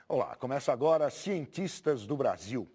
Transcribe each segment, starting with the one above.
Olá, começa agora Cientistas do Brasil.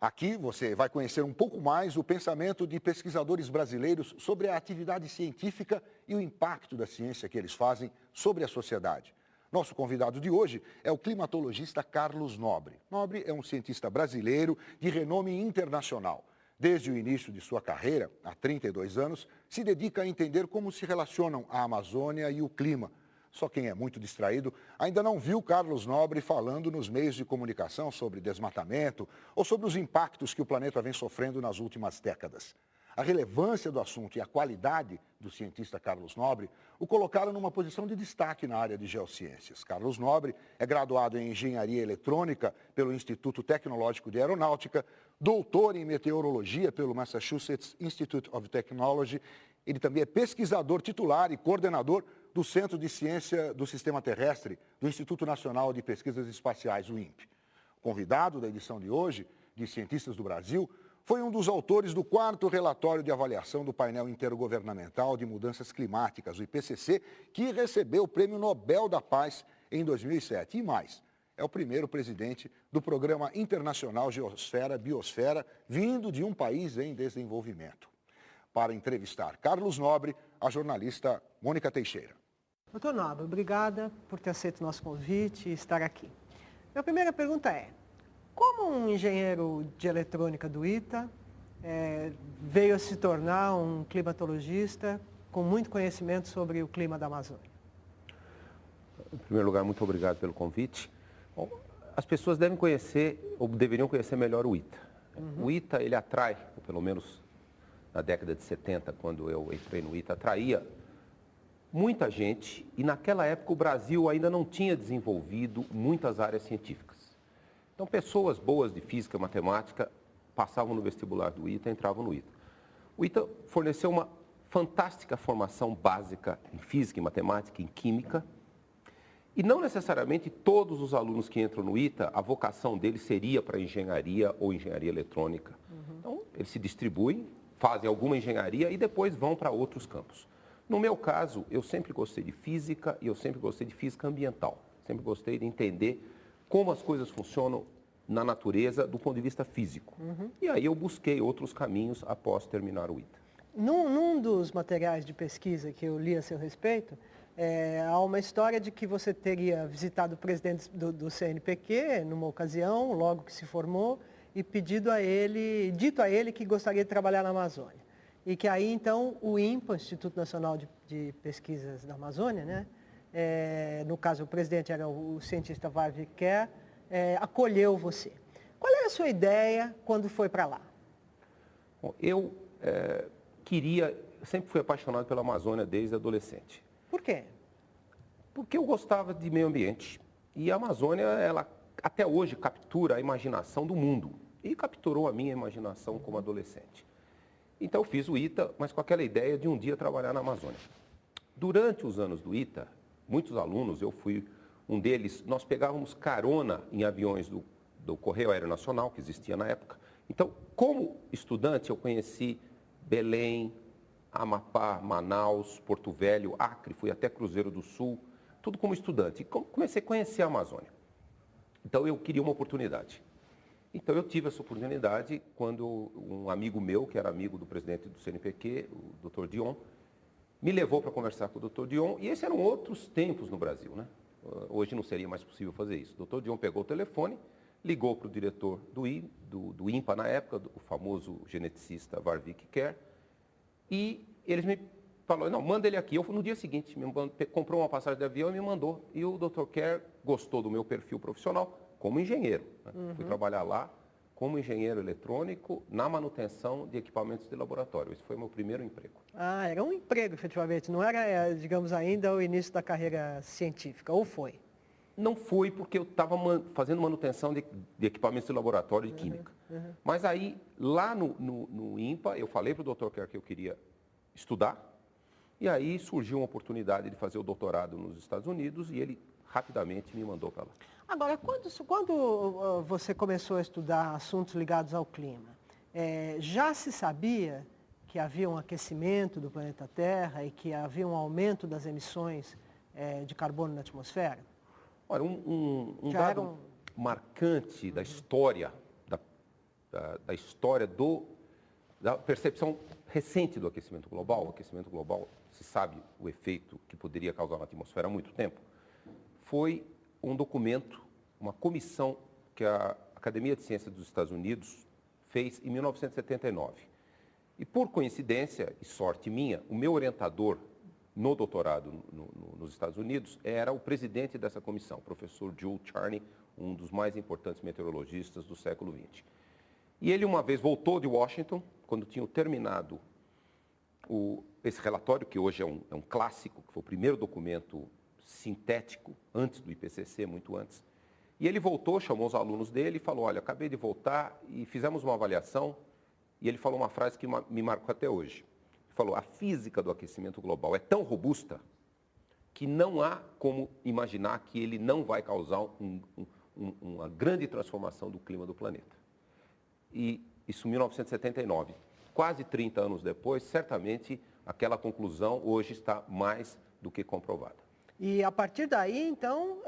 Aqui você vai conhecer um pouco mais o pensamento de pesquisadores brasileiros sobre a atividade científica e o impacto da ciência que eles fazem sobre a sociedade. Nosso convidado de hoje é o climatologista Carlos Nobre. Nobre é um cientista brasileiro de renome internacional. Desde o início de sua carreira, há 32 anos, se dedica a entender como se relacionam a Amazônia e o clima. Só quem é muito distraído ainda não viu Carlos Nobre falando nos meios de comunicação sobre desmatamento ou sobre os impactos que o planeta vem sofrendo nas últimas décadas. A relevância do assunto e a qualidade do cientista Carlos Nobre o colocaram numa posição de destaque na área de geociências. Carlos Nobre é graduado em Engenharia Eletrônica pelo Instituto Tecnológico de Aeronáutica, doutor em Meteorologia pelo Massachusetts Institute of Technology. Ele também é pesquisador titular e coordenador do Centro de Ciência do Sistema Terrestre do Instituto Nacional de Pesquisas Espaciais, o INPE. O convidado da edição de hoje, de Cientistas do Brasil, foi um dos autores do 4º relatório de avaliação do painel intergovernamental de mudanças climáticas, o IPCC, que recebeu o Prêmio Nobel da Paz em 2007. E mais, é o primeiro presidente do Programa Internacional Geosfera-Biosfera, vindo de um país em desenvolvimento. Para entrevistar Carlos Nobre, a jornalista Mônica Teixeira. Doutor Nobre, obrigada por ter aceito o nosso convite e estar aqui. Minha primeira pergunta é, como um engenheiro de eletrônica do ITA veio a se tornar um climatologista com muito conhecimento sobre o clima da Amazônia? Em primeiro lugar, muito obrigado pelo convite. Bom, as pessoas devem conhecer, ou deveriam conhecer melhor o ITA. O ITA, ele atrai, ou pelo menos na década de 70, quando eu entrei no ITA, atraía muita gente e naquela época o Brasil ainda não tinha desenvolvido muitas áreas científicas. Então pessoas boas de física e matemática passavam no vestibular do ITA e entravam no ITA. O ITA forneceu uma fantástica formação básica em física, em matemática, em química. E não necessariamente todos os alunos que entram no ITA, a vocação deles seria para engenharia ou engenharia eletrônica. Então eles se distribuem, fazem alguma engenharia e depois vão para outros campos. No meu caso, eu sempre gostei de física e eu sempre gostei de física ambiental. Sempre gostei de entender como as coisas funcionam na natureza do ponto de vista físico. E aí eu busquei outros caminhos após terminar o ITA. Num dos materiais de pesquisa que eu li a seu respeito, há uma história de que você teria visitado o presidente do CNPq numa ocasião, logo que se formou, e dito a ele que gostaria de trabalhar na Amazônia. E que aí, então, o INPA, Instituto Nacional de Pesquisas da Amazônia, né? No caso, o presidente era o cientista Warwick Kerr, acolheu você. Qual era a sua ideia quando foi para lá? Bom, eu sempre fui apaixonado pela Amazônia desde adolescente. Por quê? Porque eu gostava de meio ambiente. E a Amazônia, ela até hoje captura a imaginação do mundo. E capturou a minha imaginação como adolescente. Então eu fiz o ITA, mas com aquela ideia de um dia trabalhar na Amazônia. Durante os anos do ITA, muitos alunos, eu fui um deles, nós pegávamos carona em aviões do Correio Aeronacional, que existia na época. Então, como estudante, eu conheci Belém, Amapá, Manaus, Porto Velho, Acre, fui até Cruzeiro do Sul, tudo como estudante. E comecei a conhecer a Amazônia. Então eu queria uma oportunidade. Então eu tive essa oportunidade quando um amigo meu, que era amigo do presidente do CNPq, o Dr. Dion, me levou para conversar com o Dr. Dion, e esses eram outros tempos no Brasil, né? Hoje não seria mais possível fazer isso. O Dr. Dion pegou o telefone, ligou para o diretor do INPA na época, o famoso geneticista Warwick Kerr, e eles me falaram, não, manda ele aqui. Eu, no dia seguinte, comprou uma passagem de avião e me mandou. E o Dr. Kerr gostou do meu perfil profissional como engenheiro. Né? Fui trabalhar lá como engenheiro eletrônico na manutenção de equipamentos de laboratório. Esse foi o meu primeiro emprego. Ah, era um emprego, efetivamente. Não era, digamos, ainda o início da carreira científica, ou foi? Não foi porque eu estava fazendo manutenção de equipamentos de laboratório de química. Mas aí, lá no INPA, eu falei para o Dr. Kerr que eu queria estudar. E aí surgiu uma oportunidade de fazer o doutorado nos Estados Unidos e ele rapidamente me mandou para lá. Agora, quando você começou a estudar assuntos ligados ao clima, já se sabia que havia um aquecimento do planeta Terra e que havia um aumento das emissões de carbono na atmosfera? Olha, marcante da história, da história da percepção recente do aquecimento global. O aquecimento global, se sabe o efeito que poderia causar na atmosfera há muito tempo, foi um documento, uma comissão que a Academia de Ciências dos Estados Unidos fez em 1979. E por coincidência e sorte minha, o meu orientador no doutorado nos Estados Unidos era o presidente dessa comissão, o professor Joel Charney, um dos mais importantes meteorologistas do século XX. E ele uma vez voltou de Washington, quando tinham terminado esse relatório, que hoje é um clássico, que foi o primeiro documento sintético, antes do IPCC, muito antes. E ele voltou, chamou os alunos dele e falou, olha, acabei de voltar e fizemos uma avaliação. E ele falou uma frase que me marcou até hoje. Ele falou, a física do aquecimento global é tão robusta que não há como imaginar que ele não vai causar uma grande transformação do clima do planeta. E isso em 1979. Quase 30 anos depois, certamente, aquela conclusão hoje está mais do que comprovada. E a partir daí, então,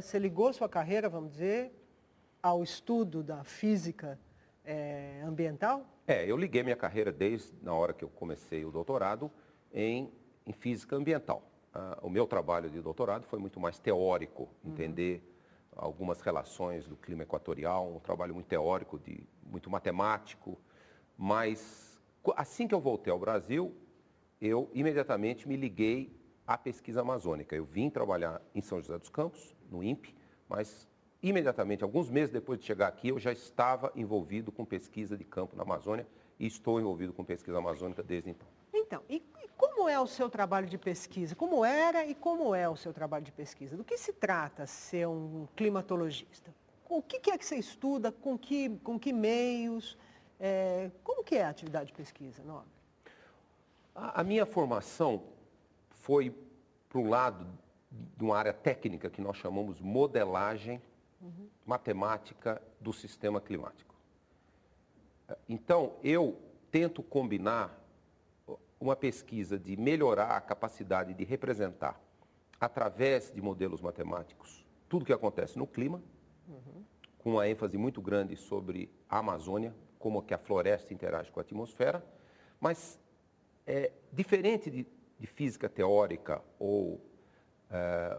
você ligou sua carreira, vamos dizer, ao estudo da física ambiental? Eu liguei minha carreira desde na hora que eu comecei o doutorado em física ambiental. O meu trabalho de doutorado foi muito mais teórico, entender algumas relações do clima equatorial, um trabalho muito teórico, muito matemático, mas assim que eu voltei ao Brasil, eu imediatamente me liguei à pesquisa amazônica. Eu vim trabalhar em São José dos Campos, no INPE, mas imediatamente, alguns meses depois de chegar aqui, eu já estava envolvido com pesquisa de campo na Amazônia e estou envolvido com pesquisa amazônica desde então. Então, e como é o seu trabalho de pesquisa? Como era e como é o seu trabalho de pesquisa? Do que se trata ser um climatologista? O que é que você estuda? Com que meios? Como que é a atividade de pesquisa, Nobre? A minha formação foi para um lado de uma área técnica que nós chamamos modelagem matemática do sistema climático. Então, eu tento combinar uma pesquisa de melhorar a capacidade de representar, através de modelos matemáticos, tudo o que acontece no clima, com uma ênfase muito grande sobre a Amazônia, como que a floresta interage com a atmosfera, mas diferente de física teórica ou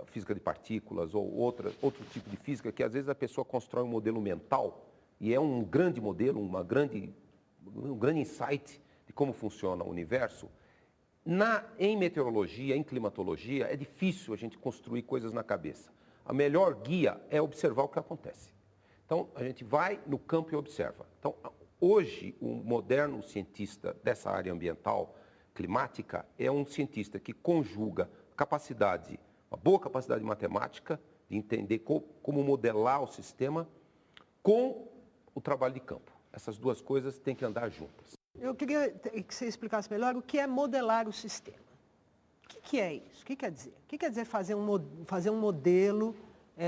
física de partículas ou outro tipo de física, que às vezes a pessoa constrói um modelo mental e é um grande modelo, um grande insight de como funciona o universo. Em meteorologia, em climatologia, é difícil a gente construir coisas na cabeça. A melhor guia é observar o que acontece. Então, a gente vai no campo e observa. Então, hoje, o moderno cientista dessa área ambiental, climática, é um cientista que conjuga uma boa capacidade matemática, de entender como modelar o sistema, com o trabalho de campo. Essas duas coisas têm que andar juntas. Eu queria que você explicasse melhor o que é modelar o sistema. O que é isso? O que quer dizer? O que quer dizer fazer um modelo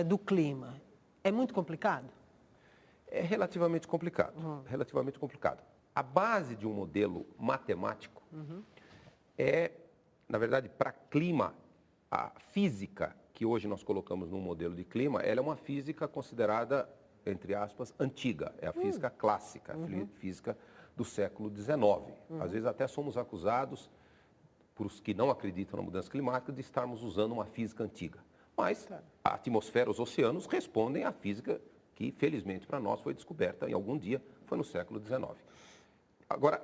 do clima? É muito complicado? É relativamente complicado. Relativamente complicado. A base de um modelo matemático na verdade, para clima, a física que hoje nós colocamos num modelo de clima, ela é uma física considerada, entre aspas, antiga. É a física clássica, a física do século XIX. Às vezes até somos acusados, por os que não acreditam na mudança climática, de estarmos usando uma física antiga. Mas a atmosfera, os oceanos respondem à física que, felizmente para nós, foi descoberta em algum dia, foi no século XIX. Agora,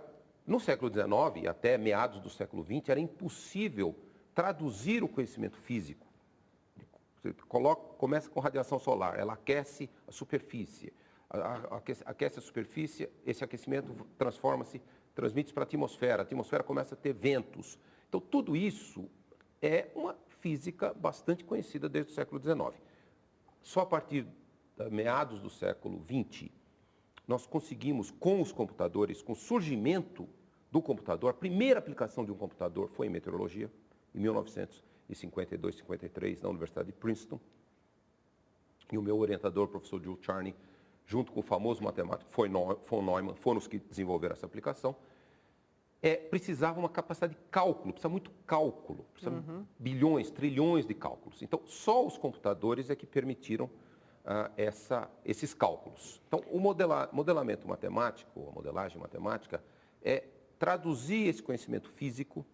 no século XIX e até meados do século XX, era impossível traduzir o conhecimento físico. Você começa com radiação solar, ela aquece a superfície. Aquece a superfície, esse aquecimento transmite para a atmosfera começa a ter ventos. Então, tudo isso é uma física bastante conhecida desde o século XIX. Só a partir de meados do século XX, nós conseguimos, com os computadores, com o surgimento do computador, a primeira aplicação de um computador foi em meteorologia, em 1952, 53, na Universidade de Princeton. E o meu orientador, o professor Joel Charney, junto com o famoso matemático von Neumann, foram os que desenvolveram essa aplicação. Precisava uma capacidade de cálculo, precisa muito cálculo, precisa bilhões, trilhões de cálculos. Então, só os computadores é que permitiram esses cálculos. Então, o modelamento matemático, a modelagem matemática, é traduzir esse conhecimento físico.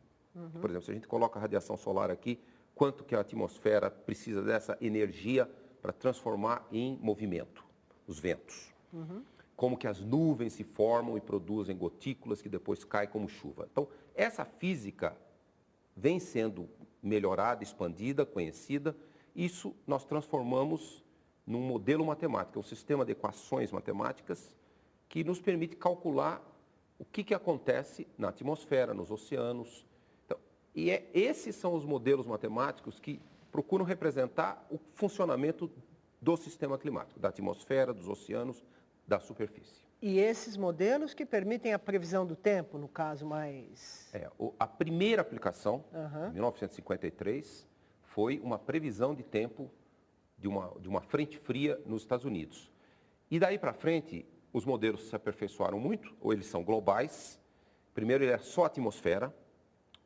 Por exemplo, se a gente coloca a radiação solar aqui, quanto que a atmosfera precisa dessa energia para transformar em movimento, os ventos. Como que as nuvens se formam e produzem gotículas que depois caem como chuva. Então, essa física vem sendo melhorada, expandida, conhecida. Isso nós transformamos num modelo matemático, um sistema de equações matemáticas que nos permite calcular o que acontece na atmosfera, nos oceanos. Então, esses são os modelos matemáticos que procuram representar o funcionamento do sistema climático, da atmosfera, dos oceanos, da superfície. E esses modelos que permitem a previsão do tempo, no caso mais... A primeira aplicação, em 1953, foi uma previsão de tempo de uma frente fria nos Estados Unidos. E daí para frente, os modelos se aperfeiçoaram muito, ou eles são globais. Primeiro, ele é só atmosfera.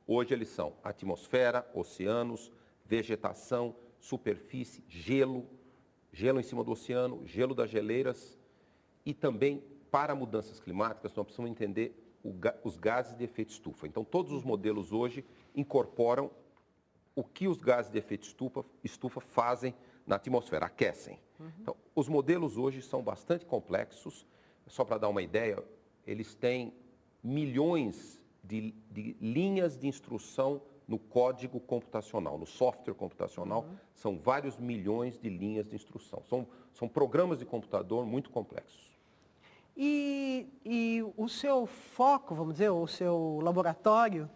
Hoje, eles são atmosfera, oceanos, vegetação, superfície, gelo em cima do oceano, gelo das geleiras. E também, para mudanças climáticas, nós precisamos entender os gases de efeito estufa. Então, todos os modelos hoje incorporam o que os gases de efeito estufa fazem na atmosfera, aquecem. Então, os modelos hoje são bastante complexos. Só para dar uma ideia, eles têm milhões de linhas de instrução no código computacional, no software computacional. São vários milhões de linhas de instrução. São programas de computador muito complexos. E o seu foco, vamos dizer, o seu laboratório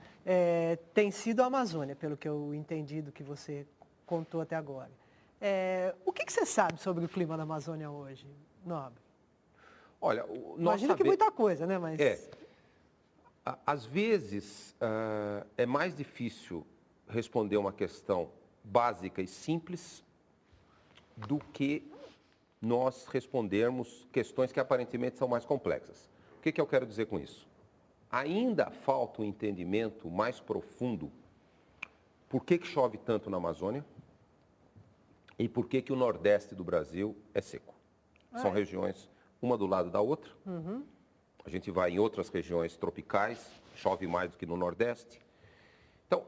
tem sido a Amazônia, pelo que eu entendi do que você contou até agora. O que você sabe sobre o clima da Amazônia hoje, Nobre? Olha, imagino que muita coisa, né? Mas... Às vezes, é mais difícil responder uma questão básica e simples do que nós respondermos questões que aparentemente são mais complexas. O que eu quero dizer com isso? Ainda falta um entendimento mais profundo por que chove tanto na Amazônia e por que o Nordeste do Brasil é seco. São regiões, uma do lado da outra. A gente vai em outras regiões tropicais, chove mais do que no Nordeste. Então,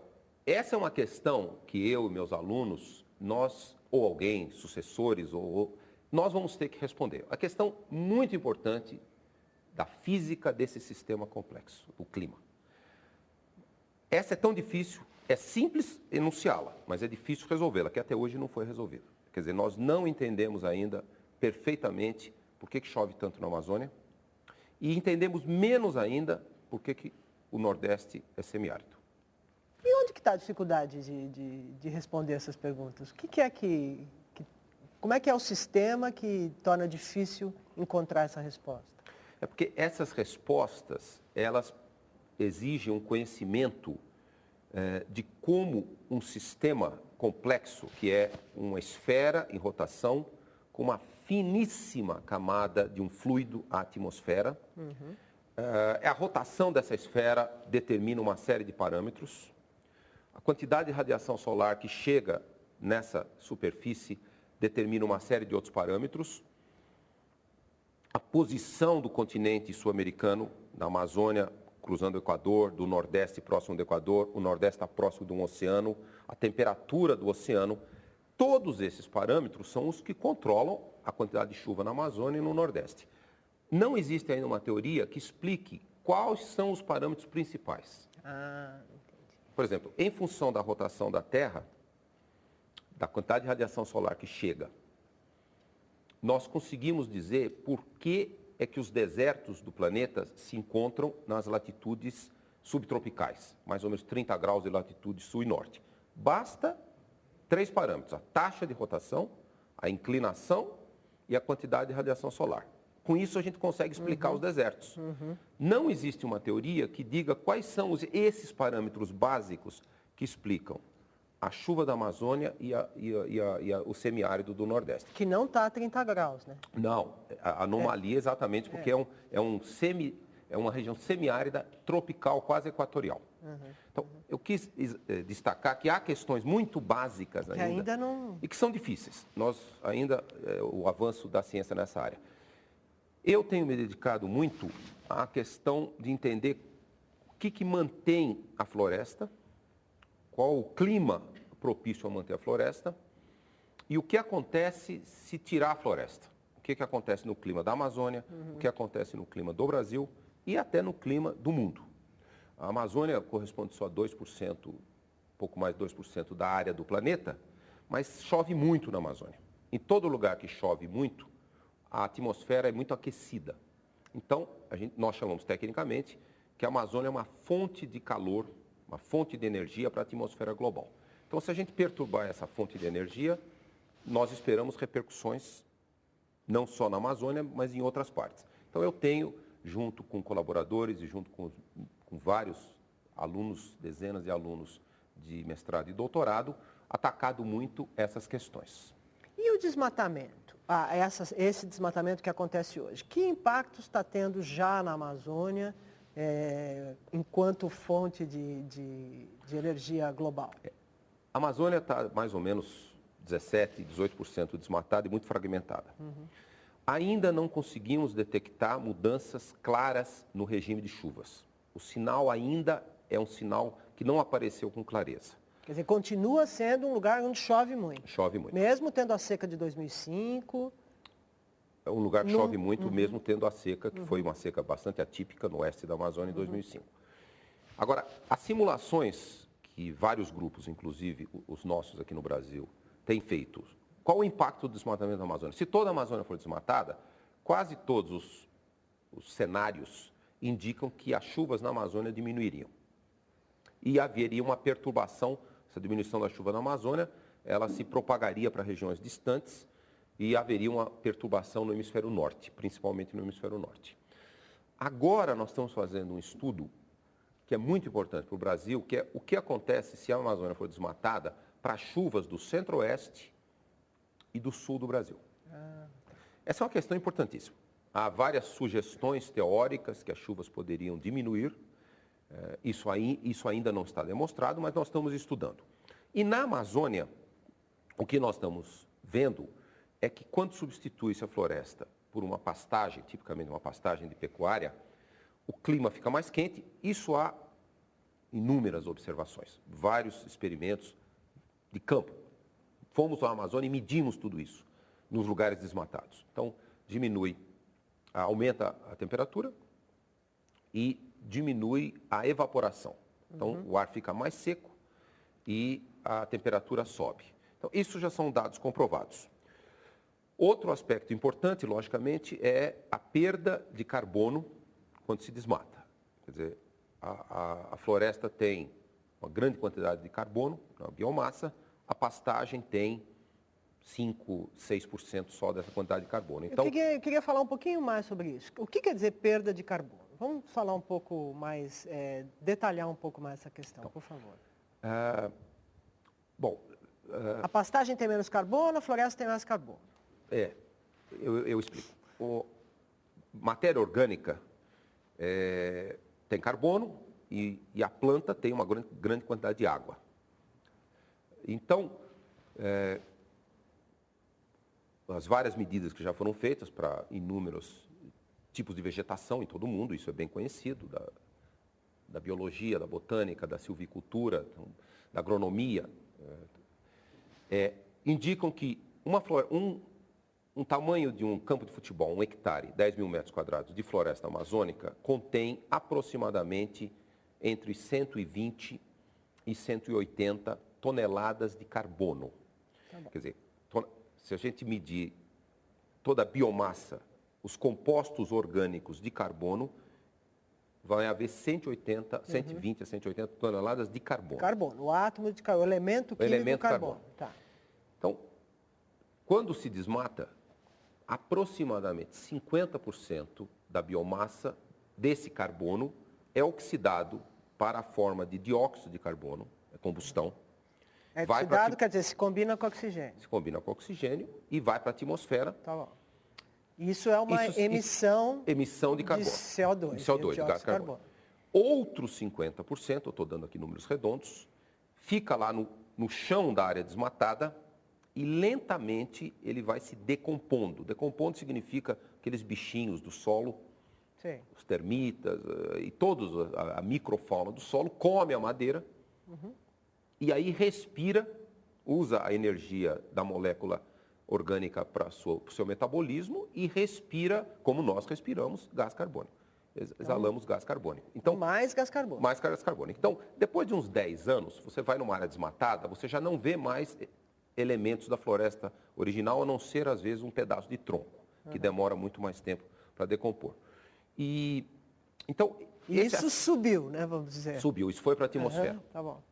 essa é uma questão que eu e meus alunos, nós, ou alguém, sucessores, nós vamos ter que responder. A questão muito importante da física desse sistema complexo, do clima. Essa é tão difícil, é simples enunciá-la, mas é difícil resolvê-la, que até hoje não foi resolvida. Quer dizer, nós não entendemos ainda perfeitamente por que chove tanto na Amazônia e entendemos menos ainda por que o Nordeste é semiárido. E onde que está a dificuldade de responder essas perguntas? Como é que é o sistema que torna difícil encontrar essa resposta? É porque essas respostas, elas exigem um conhecimento de como um sistema complexo, que é uma esfera em rotação, com uma finíssima camada de um fluido, a atmosfera. A rotação dessa esfera determina uma série de parâmetros. A quantidade de radiação solar que chega nessa superfície determina uma série de outros parâmetros. A posição do continente sul-americano, na Amazônia, cruzando o Equador, do Nordeste próximo do Equador, o Nordeste está próximo de um oceano, a temperatura do oceano, todos esses parâmetros são os que controlam a quantidade de chuva na Amazônia e no Nordeste. Não existe ainda uma teoria que explique quais são os parâmetros principais. Entendi. Por exemplo, em função da rotação da Terra, da quantidade de radiação solar que chega, nós conseguimos dizer por que é que os desertos do planeta se encontram nas latitudes subtropicais, mais ou menos 30 graus de latitude sul e norte. Basta 3 parâmetros, a taxa de rotação, a inclinação e a quantidade de radiação solar. Com isso, a gente consegue explicar os desertos. Não existe uma teoria que diga quais são esses parâmetros básicos que explicam a chuva da Amazônia e o semiárido do Nordeste. Que não está a 30 graus, né? Não, a anomalia exatamente porque é uma região semiárida tropical, quase equatorial. Então, eu quis destacar que há questões muito básicas Que ainda não... e que são difíceis. O avanço da ciência nessa área. Eu tenho me dedicado muito à questão de entender o que mantém a floresta, qual o clima propício a manter a floresta e o que acontece se tirar a floresta. O que acontece no clima da Amazônia, o que acontece no clima do Brasil e até no clima do mundo. A Amazônia corresponde só a 2%, pouco mais de 2% da área do planeta, mas chove muito na Amazônia. Em todo lugar que chove muito, a atmosfera é muito aquecida. Então, nós chamamos tecnicamente que a Amazônia é uma fonte de calor, uma fonte de energia para a atmosfera global. Então, se a gente perturbar essa fonte de energia, nós esperamos repercussões não só na Amazônia, mas em outras partes. Então, eu tenho, junto com colaboradores e junto com vários alunos, dezenas de alunos de mestrado e doutorado, atacado muito essas questões. E o desmatamento? Esse desmatamento que acontece hoje, que impacto está tendo já na Amazônia enquanto fonte de energia global? A Amazônia está mais ou menos 17%, 18% desmatada e muito fragmentada. Ainda não conseguimos detectar mudanças claras no regime de chuvas. O sinal ainda é um sinal que não apareceu com clareza. Quer dizer, continua sendo um lugar onde chove muito. Chove muito. Mesmo tendo a seca de 2005. É um lugar que chove muito, mesmo tendo a seca, que foi uma seca bastante atípica no oeste da Amazônia em 2005. Agora, as simulações que vários grupos, inclusive os nossos aqui no Brasil, têm feito, qual o impacto do desmatamento da Amazônia? Se toda a Amazônia for desmatada, quase todos os cenários indicam que as chuvas na Amazônia diminuiriam. E haveria uma perturbação, essa diminuição da chuva na Amazônia, ela se propagaria para regiões distantes e haveria uma perturbação no hemisfério norte, principalmente no hemisfério norte. Agora nós estamos fazendo um estudo que é muito importante para o Brasil, que é o que acontece se a Amazônia for desmatada para chuvas do centro-oeste e do sul do Brasil. Essa é uma questão importantíssima. Há várias sugestões teóricas que as chuvas poderiam diminuir. Isso ainda não está demonstrado, mas nós estamos estudando. E na Amazônia, o que nós estamos vendo é que quando substitui-se a floresta por uma pastagem, tipicamente uma pastagem de pecuária, o clima fica mais quente. Isso há inúmeras observações, vários experimentos de campo. Fomos à Amazônia e medimos tudo isso nos lugares desmatados. Então, aumenta a temperatura e diminui a evaporação. Então, o ar fica mais seco e a temperatura sobe. Então, isso já são dados comprovados. Outro aspecto importante, logicamente, é a perda de carbono quando se desmata. Quer dizer, a floresta tem uma grande quantidade de carbono, a biomassa, a pastagem tem 5%, 6% só dessa quantidade de carbono. Então, eu queria falar um pouquinho mais sobre isso. O que quer dizer perda de carbono? Vamos falar um pouco mais, detalhar um pouco mais essa questão, por favor. A pastagem tem menos carbono, a floresta tem mais carbono. Eu explico. Matéria orgânica tem carbono e a planta tem uma grande quantidade de água. Então, as várias medidas que já foram feitas para inúmeros tipos de vegetação em todo o mundo, isso é bem conhecido, da biologia, da botânica, da silvicultura, da agronomia, indicam que um tamanho de um campo de futebol, 1 hectare, 10 mil metros quadrados de floresta amazônica, contém aproximadamente entre 120 e 180 toneladas de carbono. Quer dizer, se a gente medir toda a biomassa, os compostos orgânicos de carbono, vai haver 120 a 180 toneladas de carbono. Carbono, o átomo de carbono, o elemento químico do carbono. Tá. Então, quando se desmata, aproximadamente 50% da biomassa desse carbono é oxidado para a forma de dióxido de carbono, combustão. Oxidado quer dizer, se combina com oxigênio. Se combina com oxigênio e vai para a atmosfera. Tá bom. Isso é uma emissão de carbono. CO2. De CO2, de gás carbono. Outros 50%, eu estou dando aqui números redondos, fica lá no chão da área desmatada e lentamente ele vai se decompondo. Decompondo significa aqueles bichinhos do solo, Sim. os termitas e todos, a microfauna do solo, come a madeira e aí respira, usa a energia da molécula orgânica para o seu metabolismo e respira, como nós respiramos, gás carbônico. Exalamos gás carbônico. Então, Mais gás carbônico. mais gás carbônico. Então, depois de uns 10 anos, você vai numa área desmatada, você já não vê mais elementos da floresta original, a não ser, às vezes, um pedaço de tronco, que demora muito mais tempo para decompor. E, então, Isso subiu, né, vamos dizer. subiu, isso foi para a atmosfera. Tá bom.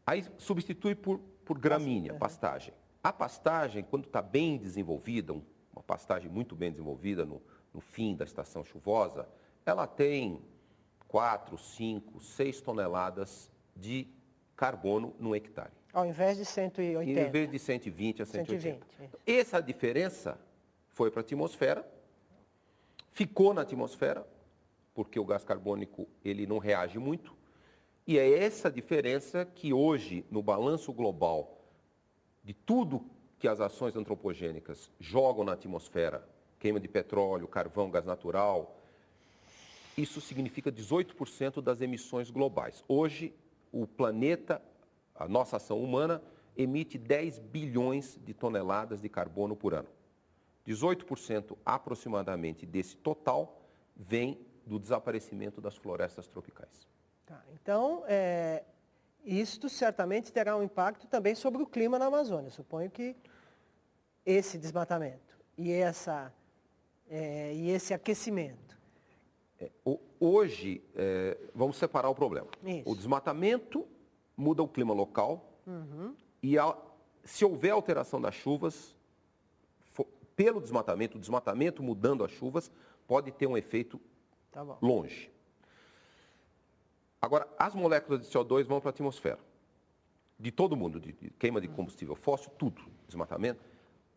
Aí substitui por gramínea, pastagem. A pastagem, quando está bem desenvolvida, uma pastagem muito bem desenvolvida no fim da estação chuvosa, ela tem 4, 5, 6 toneladas de carbono no hectare. Ao invés de 180. Em vez de 120 a 180. 120, isso. Essa diferença foi para a atmosfera, ficou na atmosfera, porque o gás carbônico ele não reage muito, e é essa diferença que hoje, no balanço global de tudo que as ações antropogênicas jogam na atmosfera, queima de petróleo, carvão, gás natural, isso significa 18% das emissões globais. Hoje, o planeta, a nossa ação humana, emite 10 bilhões de toneladas de carbono por ano. 18% aproximadamente desse total vem do desaparecimento das florestas tropicais. Tá, então, isto certamente terá um impacto também sobre o clima na Amazônia. Suponho que esse desmatamento e esse aquecimento. Hoje, vamos separar o problema. Isso. O desmatamento muda o clima local e se houver alteração das chuvas, pelo o desmatamento mudando as chuvas, pode ter um efeito Tá bom. longe. Agora, as moléculas de CO2 vão para a atmosfera. De todo mundo, de queima de combustível fóssil, tudo, desmatamento.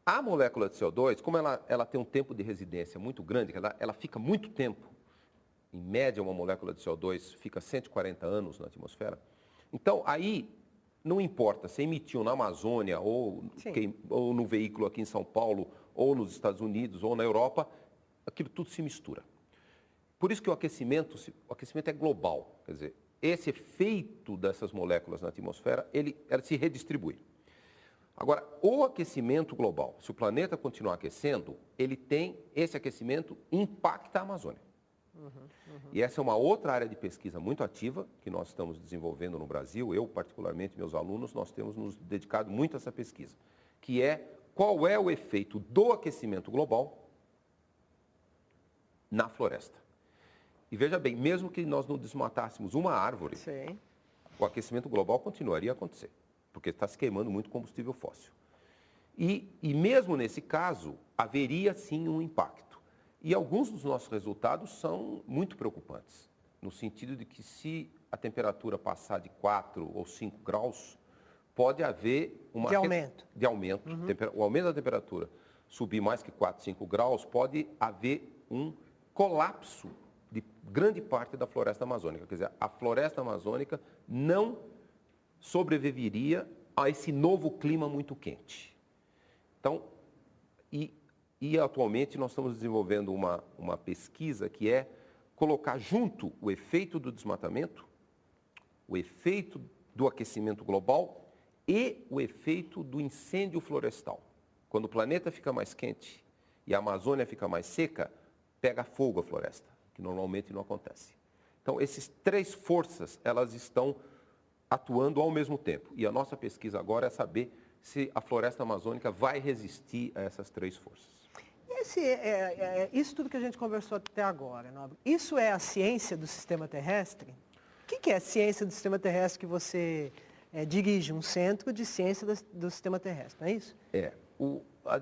A molécula de CO2, como ela tem um tempo de residência muito grande, ela fica muito tempo, em média uma molécula de CO2 fica 140 anos na atmosfera. Então, aí, não importa se emitiu na Amazônia ou no veículo aqui em São Paulo, ou nos Estados Unidos, ou na Europa, aquilo tudo se mistura. Por isso que o aquecimento é global, quer dizer, esse efeito dessas moléculas na atmosfera, ela se redistribui. Agora, o aquecimento global, se o planeta continuar aquecendo, esse aquecimento impacta a Amazônia. E essa é uma outra área de pesquisa muito ativa que nós estamos desenvolvendo no Brasil. Eu, particularmente, meus alunos, nós temos nos dedicado muito a essa pesquisa, que é qual é o efeito do aquecimento global na floresta. E veja bem, mesmo que nós não desmatássemos uma árvore, o aquecimento global continuaria a acontecer, porque está se queimando muito combustível fóssil. E mesmo nesse caso, haveria sim um impacto. E alguns dos nossos resultados são muito preocupantes, no sentido de que se a temperatura passar de 4 ou 5 graus, pode haver De aumento. O aumento da temperatura subir mais que 4, 5 graus, pode haver um colapso de grande parte da floresta amazônica. Quer dizer, a floresta amazônica não sobreviveria a esse novo clima muito quente. Então, e atualmente nós estamos desenvolvendo uma pesquisa que é colocar junto o efeito do desmatamento, o efeito do aquecimento global e o efeito do incêndio florestal. Quando o planeta fica mais quente e a Amazônia fica mais seca, pega fogo a floresta, que normalmente não acontece. Então, essas três forças, elas estão atuando ao mesmo tempo. E a nossa pesquisa agora é saber se a floresta amazônica vai resistir a essas três forças. Isso tudo que a gente conversou até agora, Nobre, isso é a ciência do sistema terrestre? O que é a ciência do sistema terrestre que você dirige? Um centro de ciência do sistema terrestre, não é isso?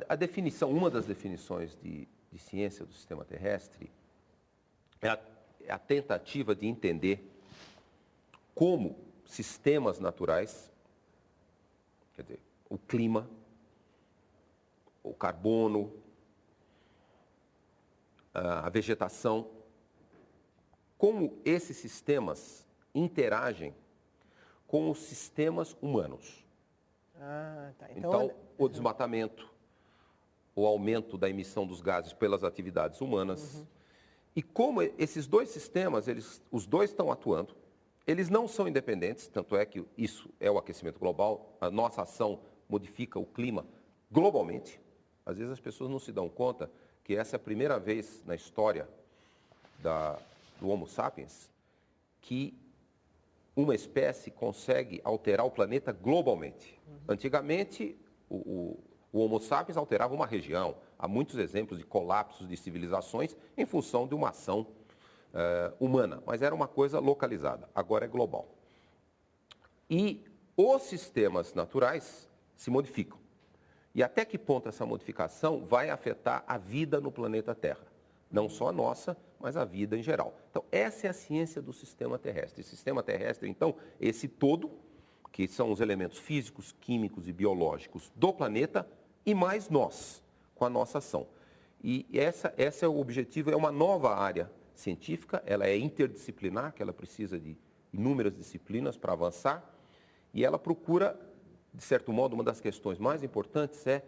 A definição, uma das definições de ciência do sistema terrestre é a tentativa de entender como sistemas naturais, quer dizer, o clima, o carbono, a vegetação, como esses sistemas interagem com os sistemas humanos. Ah, tá. Então, o desmatamento, o aumento da emissão dos gases pelas atividades humanas. E como esses dois sistemas, os dois estão atuando, eles não são independentes, tanto é que isso é o aquecimento global, a nossa ação modifica o clima globalmente. Às vezes as pessoas não se dão conta que essa é a primeira vez na história do Homo sapiens que uma espécie consegue alterar o planeta globalmente. Antigamente, o Homo sapiens alterava uma região. Há muitos exemplos de colapsos de civilizações em função de uma ação humana, mas era uma coisa localizada, agora é global. E os sistemas naturais se modificam. E até que ponto essa modificação vai afetar a vida no planeta Terra? Não só a nossa, mas a vida em geral. Então, essa é a ciência do sistema terrestre. O sistema terrestre, então, esse todo, que são os elementos físicos, químicos e biológicos do planeta, e mais nós, com a nossa ação. E esse é o objetivo, é uma nova área científica, ela é interdisciplinar, que ela precisa de inúmeras disciplinas para avançar, e ela procura, de certo modo, uma das questões mais importantes é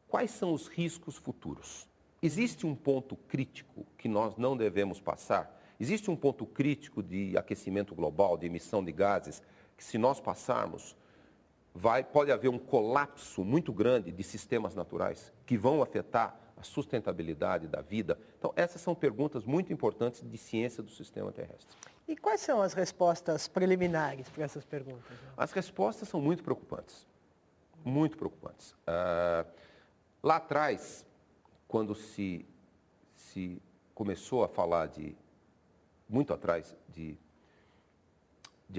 quais são os riscos futuros. Existe um ponto crítico que nós não devemos passar? Existe um ponto crítico de aquecimento global, de emissão de gases, que se nós passarmos, pode haver um colapso muito grande de sistemas naturais que vão afetar a sustentabilidade da vida? Então, essas são perguntas muito importantes de ciência do sistema terrestre. E quais são as respostas preliminares para essas perguntas? As respostas são muito preocupantes. Muito preocupantes. Lá atrás, quando se começou a falar muito atrás, de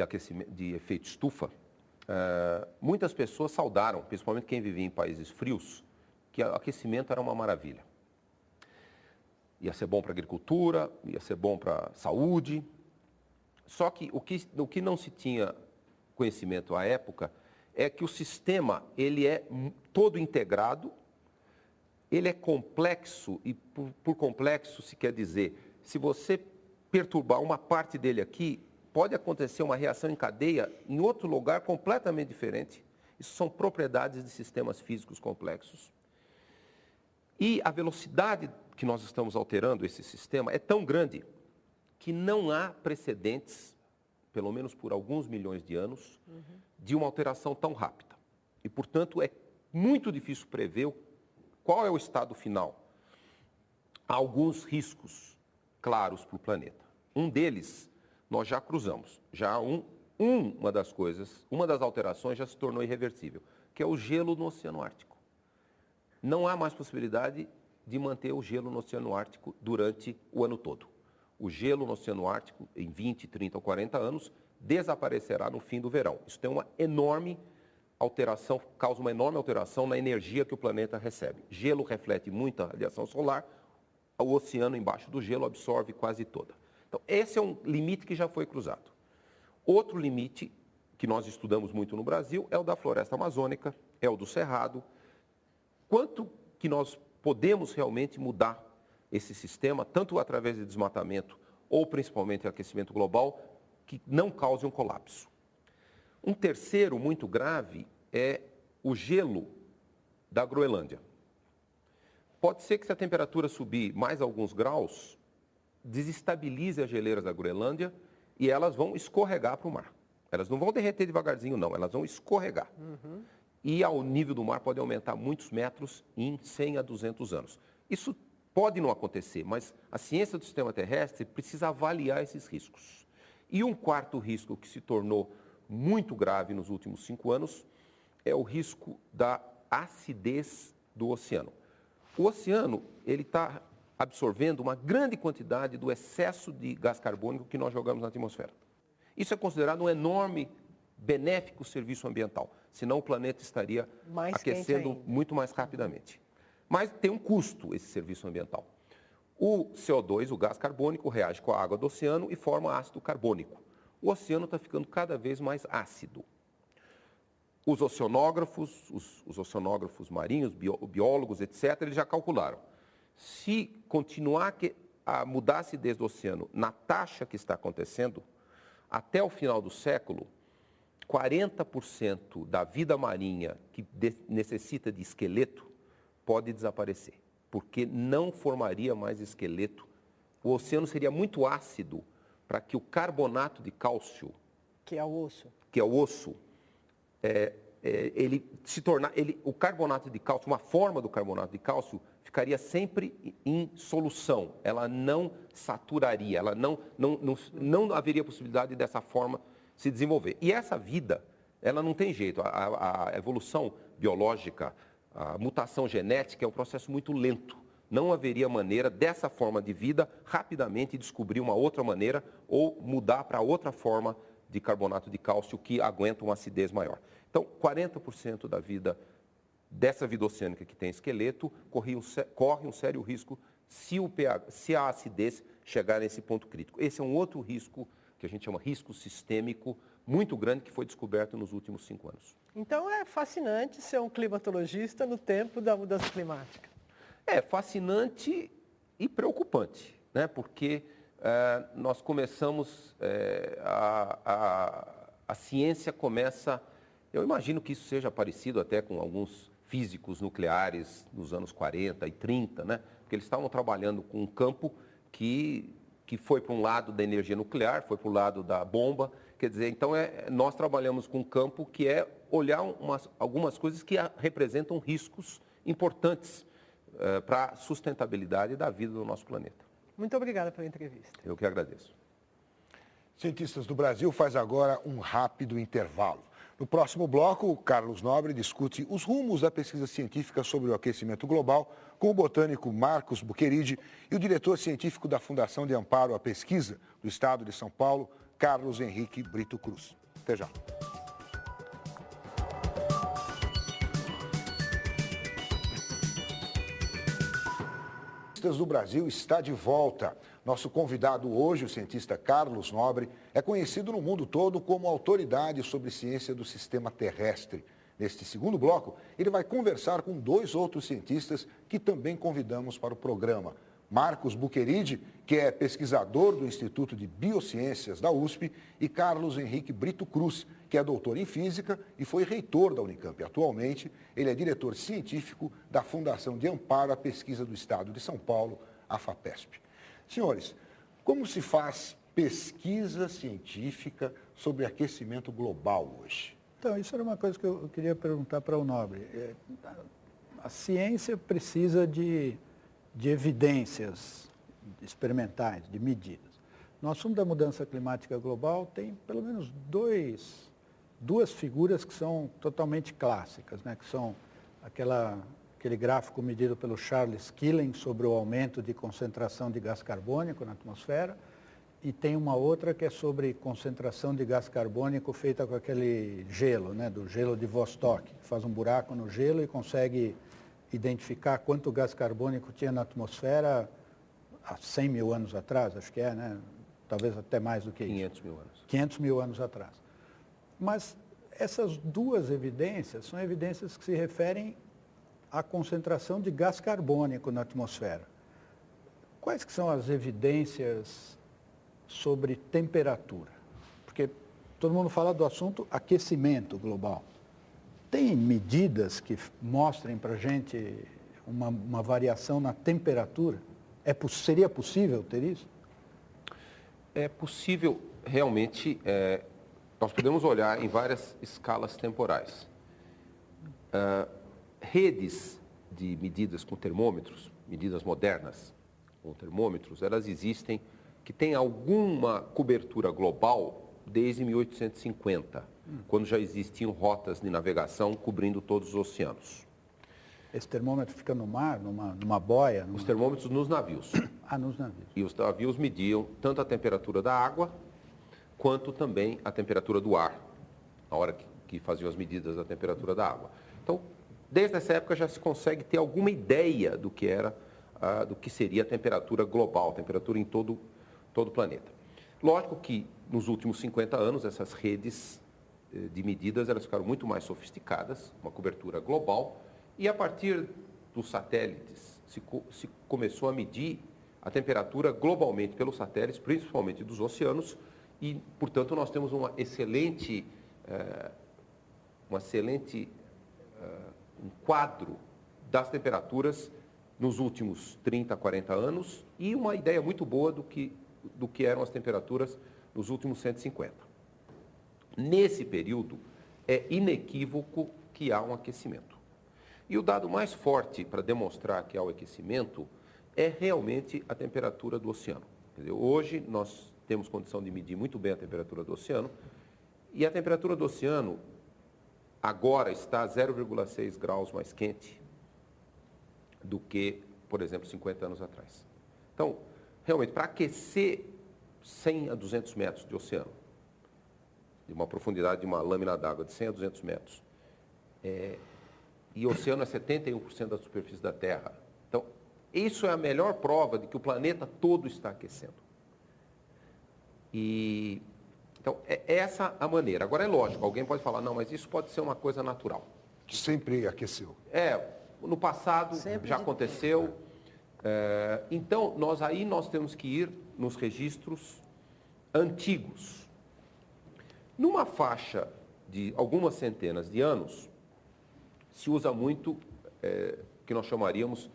aquecimento, de efeito estufa, muitas pessoas saudaram, principalmente quem vivia em países frios, que o aquecimento era uma maravilha. Ia ser bom para a agricultura, ia ser bom para a saúde. Só que o que não se tinha conhecimento à época é que o sistema ele é todo integrado, ele é complexo, e por complexo se quer dizer, se você perturbar uma parte dele aqui, pode acontecer uma reação em cadeia em outro lugar completamente diferente. Isso são propriedades de sistemas físicos complexos. E a velocidade que nós estamos alterando esse sistema é tão grande que não há precedentes, pelo menos por alguns milhões de anos, de uma alteração tão rápida. E, portanto, é muito difícil prever qual é o estado final. Há alguns riscos claros para o planeta. Um deles, nós já cruzamos. Já uma das alterações já se tornou irreversível, que é o gelo no Oceano Ártico. Não há mais possibilidade de manter o gelo no Oceano Ártico durante o ano todo. O gelo no Oceano Ártico, em 20, 30 ou 40 anos, desaparecerá no fim do verão. Isso tem uma enorme alteração, causa uma enorme alteração na energia que o planeta recebe. Gelo reflete muita radiação solar, o oceano embaixo do gelo absorve quase toda. Então, esse é um limite que já foi cruzado. Outro limite que nós estudamos muito no Brasil é o da floresta amazônica, é o do cerrado. Quanto que nós podemos realmente mudar esse sistema, tanto através de desmatamento ou principalmente aquecimento global, que não cause um colapso. Um terceiro muito grave é o gelo da Groenlândia. Pode ser que se a temperatura subir mais alguns graus, desestabilize as geleiras da Groenlândia e elas vão escorregar para o mar. Elas não vão derreter devagarzinho, não, elas vão escorregar. E o nível do mar pode aumentar muitos metros em 100 a 200 anos. Isso pode não acontecer, mas a ciência do sistema terrestre precisa avaliar esses riscos. E um quarto risco que se tornou muito grave nos últimos 5 anos é o risco da acidez do oceano. O oceano ele está absorvendo uma grande quantidade do excesso de gás carbônico que nós jogamos na atmosfera. Isso é considerado um enorme, benéfico serviço ambiental, senão o planeta estaria aquecendo muito mais rapidamente. Mas tem um custo esse serviço ambiental. O CO2, o gás carbônico, reage com a água do oceano e forma ácido carbônico. O oceano está ficando cada vez mais ácido. Os oceanógrafos marinhos, biólogos, etc., eles já calcularam. Se continuar mudar a acidez do oceano na taxa que está acontecendo, até o final do século, 40% da vida marinha que necessita de esqueleto pode desaparecer, porque não formaria mais esqueleto. O oceano seria muito ácido para que o carbonato de cálcio, Que é o osso. ele se tornar, o carbonato de cálcio, uma forma do carbonato de cálcio, ficaria sempre em solução. Ela não saturaria, ela não haveria possibilidade dessa forma se desenvolver. E essa vida, ela não tem jeito. A evolução biológica, a mutação genética é um processo muito lento. Não haveria maneira dessa forma de vida rapidamente descobrir uma outra maneira ou mudar para outra forma de carbonato de cálcio que aguenta uma acidez maior. Então, 40% da vida, dessa vida oceânica que tem esqueleto, corre um sério risco se a acidez chegar nesse ponto crítico. Esse é um outro risco que a gente chama risco sistêmico, muito grande, que foi descoberto nos últimos 5 anos. Então é fascinante ser um climatologista no tempo da mudança climática. É fascinante e preocupante, né? Porque nós começamos, a ciência começa, eu imagino que isso seja parecido até com alguns físicos nucleares dos anos 40 e 30, né? Porque eles estavam trabalhando com um campo que foi para um lado da energia nuclear, foi para o lado da bomba. Quer dizer, então nós trabalhamos com um campo que é olhar algumas coisas que representam riscos importantes para a sustentabilidade da vida do nosso planeta. Muito obrigada pela entrevista. Eu que agradeço. Cientistas do Brasil faz agora um rápido intervalo. No próximo bloco, o Carlos Nobre discute os rumos da pesquisa científica sobre o aquecimento global com o botânico Marcos Buqueride e o diretor científico da Fundação de Amparo à Pesquisa do Estado de São Paulo, Carlos Henrique Brito Cruz. Até já. Cientistas do Brasil está de volta. Nosso convidado hoje, o cientista Carlos Nobre, é conhecido no mundo todo como autoridade sobre ciência do sistema terrestre. Neste segundo bloco, ele vai conversar com 2 outros cientistas que também convidamos para o programa. Marcos Buqueride, que é pesquisador do Instituto de Biociências da USP, e Carlos Henrique Brito Cruz, que é doutor em Física e foi reitor da Unicamp. Atualmente, ele é diretor científico da Fundação de Amparo à Pesquisa do Estado de São Paulo, a FAPESP. Senhores, como se faz pesquisa científica sobre aquecimento global hoje? Então, isso era uma coisa que eu queria perguntar para o Nobre. A ciência precisa de evidências experimentais, de medidas. No assunto da mudança climática global, tem pelo menos duas figuras que são totalmente clássicas, né? Que são aquele gráfico medido pelo Charles Killen sobre o aumento de concentração de gás carbônico na atmosfera, e tem uma outra que é sobre concentração de gás carbônico feita com aquele gelo, né? Do gelo de Vostok, que faz um buraco no gelo e consegue identificar quanto gás carbônico tinha na atmosfera há 100 mil anos atrás, acho que né? Talvez até mais do que isso. 500 mil anos. 500 mil anos atrás. Mas essas duas evidências são evidências que se referem à concentração de gás carbônico na atmosfera. Quais que são as evidências sobre temperatura? Porque todo mundo fala do assunto aquecimento global. Tem medidas que mostrem para a gente uma variação na temperatura? Seria possível ter isso? É possível, realmente, nós podemos olhar em várias escalas temporais. Redes de medidas com termômetros, medidas modernas com termômetros, elas existem, que têm alguma cobertura global desde 1850, quando já existiam rotas de navegação cobrindo todos os oceanos. Esse termômetro fica no mar, numa boia? Os termômetros nos navios. Ah, nos navios. E os navios mediam tanto a temperatura da água, quanto também a temperatura do ar, na hora que faziam as medidas da temperatura da água. Então, desde essa época já se consegue ter alguma ideia do que seria a temperatura global, a temperatura em todo o planeta. Lógico que nos últimos 50 anos essas redes de medidas elas ficaram muito mais sofisticadas, uma cobertura global, e a partir dos satélites se começou a medir a temperatura globalmente pelos satélites, principalmente dos oceanos, e, portanto, nós temos um excelente quadro das temperaturas nos últimos 30, 40 anos e uma ideia muito boa do que eram as temperaturas nos últimos 150. Nesse período, é inequívoco que há um aquecimento. E o dado mais forte para demonstrar que há o aquecimento é realmente a temperatura do oceano. Quer dizer, hoje nós temos condição de medir muito bem a temperatura do oceano, e a temperatura do oceano agora está 0,6 graus mais quente do que, por exemplo, 50 anos atrás. Então, realmente, para aquecer 100 a 200 metros de oceano, de uma profundidade de uma lâmina d'água de 100 a 200 metros, e o oceano é 71% da superfície da Terra. Então, isso é a melhor prova de que o planeta todo está aquecendo. Então, é essa a maneira. Agora, é lógico, alguém pode falar, não, mas isso pode ser uma coisa natural. Que sempre aqueceu. No passado já aconteceu. Então, nós temos que ir nos registros antigos. Numa faixa de algumas centenas de anos, se usa muito o que nós chamaríamos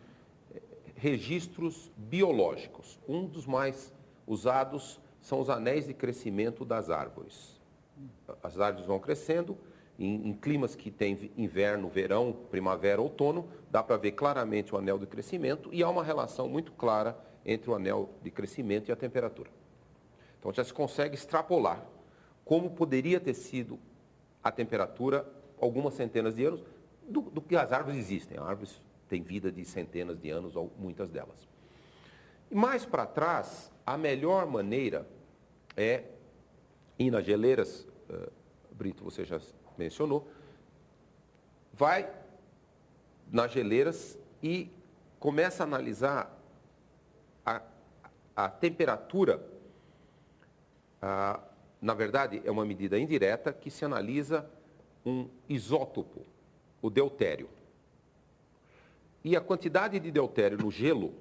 registros biológicos. Um dos mais usados são os anéis de crescimento das árvores. As árvores vão crescendo, em climas que tem inverno, verão, primavera, outono, dá para ver claramente o anel de crescimento e há uma relação muito clara entre o anel de crescimento e a temperatura. Então já se consegue extrapolar como poderia ter sido a temperatura algumas centenas de anos do que as árvores existem. As árvores têm vida de centenas de anos, ou muitas delas. E mais para trás, a melhor maneira é ir nas geleiras, Brito, você já mencionou, vai nas geleiras e começa a analisar a temperatura. Na verdade, é uma medida indireta que se analisa um isótopo, o deutério. E a quantidade de deutério no gelo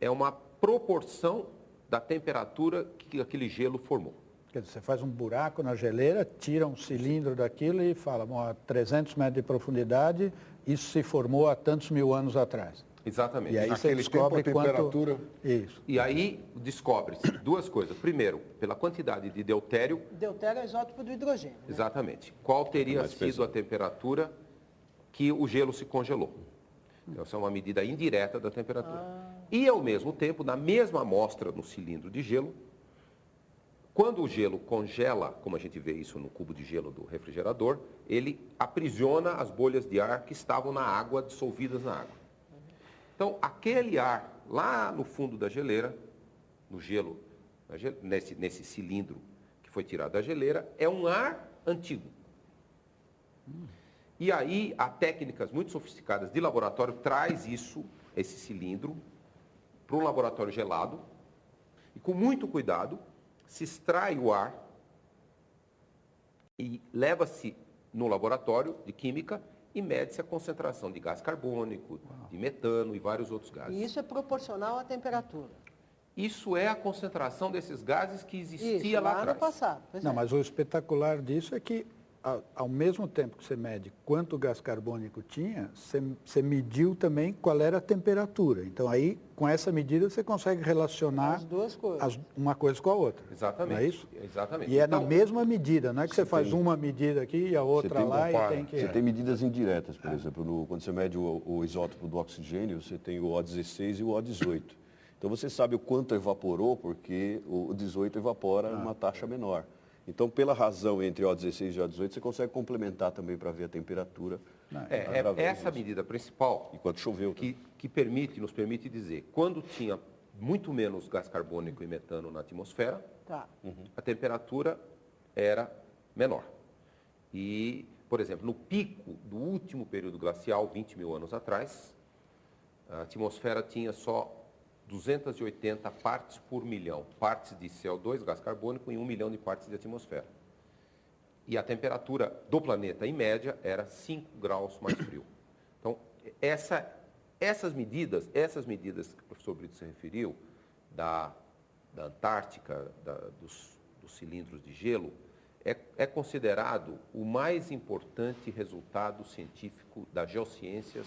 é uma proporção da temperatura que aquele gelo formou. Quer dizer, você faz um buraco na geleira, tira um cilindro daquilo e fala, bom, a 300 metros de profundidade, isso se formou há tantos mil anos atrás. Exatamente. E aí você descobre tempo, a temperatura... Isso. E aí descobre-se duas coisas. Primeiro, pela quantidade de deutério... Deutério é isótopo do hidrogênio. Né? Exatamente. Qual teria sido a temperatura que o gelo se congelou. Então, essa é uma medida indireta da temperatura. E, ao mesmo tempo, na mesma amostra no cilindro de gelo, quando o gelo congela, como a gente vê isso no cubo de gelo do refrigerador, ele aprisiona as bolhas de ar que estavam na água, dissolvidas na água. Então, aquele ar lá no fundo da geleira, no gelo, nesse cilindro que foi tirado da geleira, é um ar antigo. E aí, há técnicas muito sofisticadas de laboratório, traz esse cilindro, para um laboratório gelado, e com muito cuidado, se extrai o ar e leva-se no laboratório de química e mede-se a concentração de gás carbônico, de metano e vários outros gases. E isso é proporcional à temperatura? Isso é a concentração desses gases que existia lá atrás. No passado. Não, mas o espetacular disso é que, ao mesmo tempo que você mede quanto gás carbônico tinha, você mediu também qual era a temperatura. Então, aí, com essa medida, você consegue relacionar as duas coisas. Uma coisa com a outra. Exatamente. Não é isso? Exatamente. E é na mesma medida, não é que você faz uma medida aqui e a outra lá e tem que... Você tem medidas indiretas, por exemplo, quando você mede o isótopo do oxigênio, você tem o O16 e o O18. Então, você sabe o quanto evaporou, porque o 18 evapora uma taxa menor. Então, pela razão entre O16 e O18, você consegue complementar também para ver a temperatura. É essa medida principal enquanto choveu, que nos permite dizer, quando tinha muito menos gás carbônico e metano na atmosfera, a temperatura era menor. E, por exemplo, no pico do último período glacial, 20 mil anos atrás, a atmosfera tinha só 280 partes por milhão, partes de CO2, gás carbônico, em 1 milhão de partes de atmosfera. E a temperatura do planeta, em média, era 5 graus mais frio. Então, essas medidas que o professor Brito se referiu, da Antártica, dos cilindros de gelo, é considerado o mais importante resultado científico das geociências,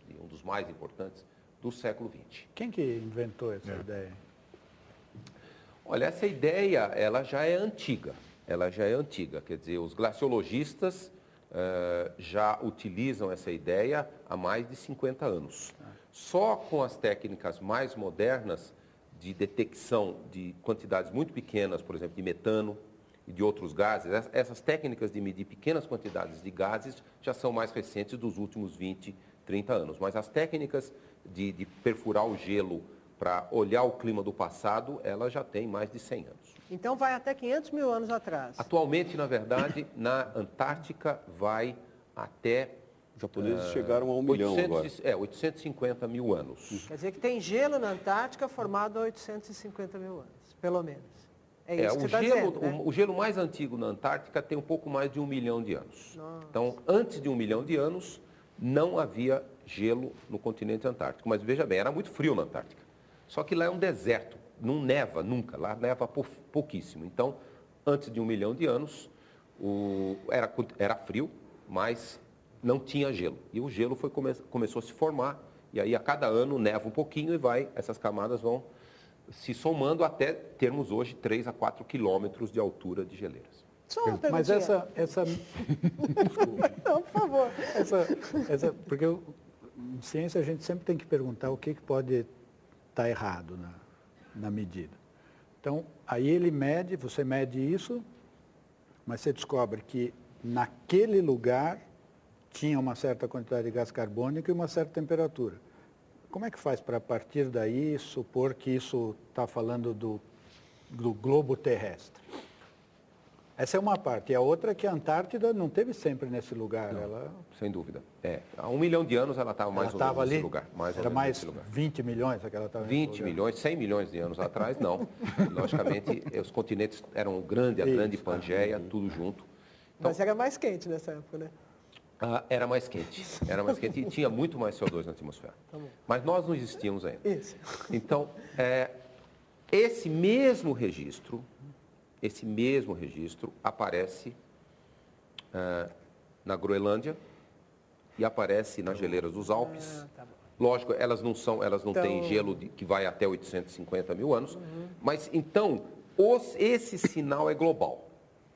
e um dos mais importantes, do século XX. Quem que inventou essa ideia? Olha, essa ideia, ela já é antiga. Quer dizer, os glaciologistas já utilizam essa ideia há mais de 50 anos. Só com as técnicas mais modernas de detecção de quantidades muito pequenas, por exemplo, de metano e de outros gases, essas técnicas de medir pequenas quantidades de gases já são mais recentes dos últimos 20, 30 anos. Mas as técnicas de perfurar o gelo para olhar o clima do passado, ela já tem mais de 100 anos. Então vai até 500 mil anos atrás. Atualmente, na verdade, na Antártica vai até... Os japoneses chegaram a 1 milhão agora. 850 mil anos. Quer dizer que tem gelo na Antártica formado há 850 mil anos, pelo menos. É isso que você está dizendo, né? O gelo mais antigo na Antártica tem um pouco mais de 1 milhão de anos. Nossa. Então, antes de 1 milhão de anos, não havia gelo no continente antártico. Mas veja bem, era muito frio na Antártica. Só que lá é um deserto, não neva nunca, lá neva pouquíssimo. Então, antes de 1 milhão de anos, era frio, mas não tinha gelo. E o gelo começou a se formar, e aí a cada ano neva um pouquinho e essas camadas vão se somando até termos hoje 3 a 4 quilômetros de altura de geleiras. Só uma Mas perguntinha. essa Não, por favor. porque em ciência a gente sempre tem que perguntar o que pode estar errado na medida. Então, aí ele mede, você mede isso, mas você descobre que naquele lugar tinha uma certa quantidade de gás carbônico e uma certa temperatura. Como é que faz para, a partir daí, supor que isso está falando do globo terrestre? Essa é uma parte. E a outra é que a Antártida não esteve sempre nesse lugar. Não, sem dúvida. Há 1 milhão de anos ela estava mais ou menos nesse ali, lugar. Era mais 20 milhões que ela estava nesse 20 milhões, 100 milhões de anos atrás, não. Logicamente, os continentes eram a grande Pangeia, tudo junto. Então, Mas era mais quente nessa época, né? Era mais quente e tinha muito mais CO2 na atmosfera. Tá bom. Mas nós não existíamos ainda. Isso. Então, esse mesmo registro aparece na Groenlândia e aparece nas geleiras dos Alpes. Tá bom. Lógico, elas não têm gelo que vai até 850 mil anos, mas então esse sinal é global.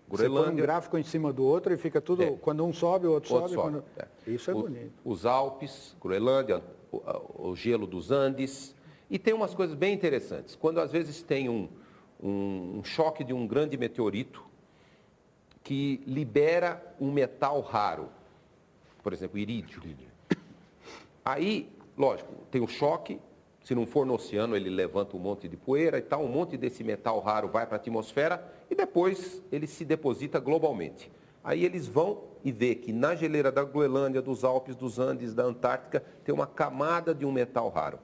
Você põe um gráfico em cima do outro e fica tudo... Quando um sobe, o outro sobe. Isso é bonito. Os Alpes, Groenlândia, o gelo dos Andes. E tem umas coisas bem interessantes. Quando às vezes tem um choque de um grande meteorito que libera um metal raro, por exemplo, irídio. Aí, lógico, tem o choque, se não for no oceano, ele levanta um monte de poeira e tal, um monte desse metal raro vai para a atmosfera e depois ele se deposita globalmente. Aí eles vão e vê que na geleira da Groenlândia, dos Alpes, dos Andes, da Antártica, tem uma camada de um metal raro.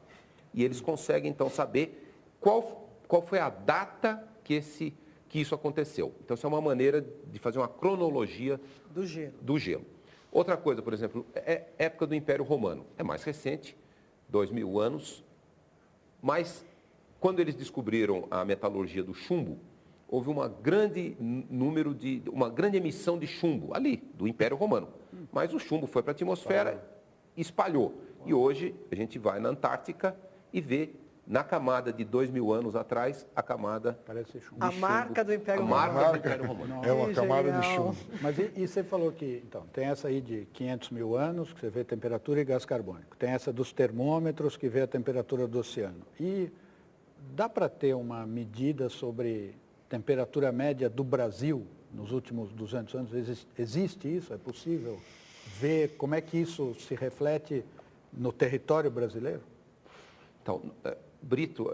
E eles conseguem, então, saber qual foi a data que isso aconteceu. Então, isso é uma maneira de fazer uma cronologia do gelo. Outra coisa, por exemplo, época do Império Romano. É mais recente, 2000 anos, mas quando eles descobriram a metalurgia do chumbo, houve uma grande emissão de chumbo ali, do Império Romano. Mas o chumbo foi para a atmosfera e espalhou. E hoje a gente vai na Antártica e vê na camada de 2000 anos atrás, a camada Parece chumbo. A marca do Império Romano. Romano. A marca do Império Romano. É uma camada de genial. chumbo. Mas e você falou que, então, tem essa aí de 500 mil anos, que você vê temperatura e gás carbônico. Tem essa dos termômetros, que vê a temperatura do oceano. E dá para ter uma medida sobre temperatura média do Brasil nos últimos 200 anos? Existe isso? É possível ver como é que isso se reflete no território brasileiro? Então, Brito,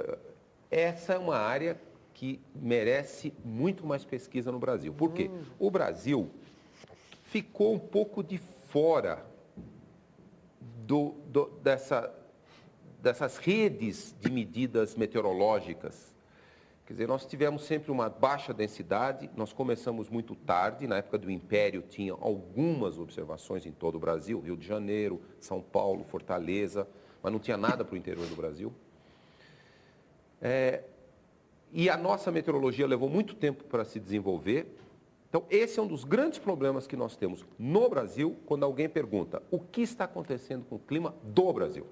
essa é uma área que merece muito mais pesquisa no Brasil. Por quê? O Brasil ficou um pouco de fora dessas redes de medidas meteorológicas. Quer dizer, nós tivemos sempre uma baixa densidade, nós começamos muito tarde, na época do Império tinha algumas observações em todo o Brasil, Rio de Janeiro, São Paulo, Fortaleza, mas não tinha nada para o interior do Brasil. E a nossa meteorologia levou muito tempo para se desenvolver. Então, esse é um dos grandes problemas que nós temos no Brasil, quando alguém pergunta o que está acontecendo com o clima do Brasil.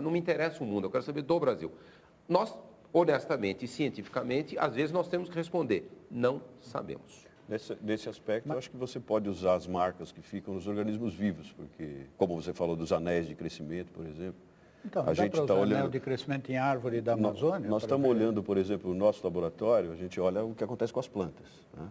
Não me interessa o mundo, eu quero saber do Brasil. Nós, honestamente e cientificamente, às vezes nós temos que responder, não sabemos. Nesse aspecto, eu acho que você pode usar as marcas que ficam nos organismos vivos, porque, como você falou dos anéis de crescimento, por exemplo, Então, a gente está olhando... olhando anel de crescimento em árvore da Amazônia? Nós estamos olhando, por exemplo, o nosso laboratório, a gente olha o que acontece com as plantas. Né?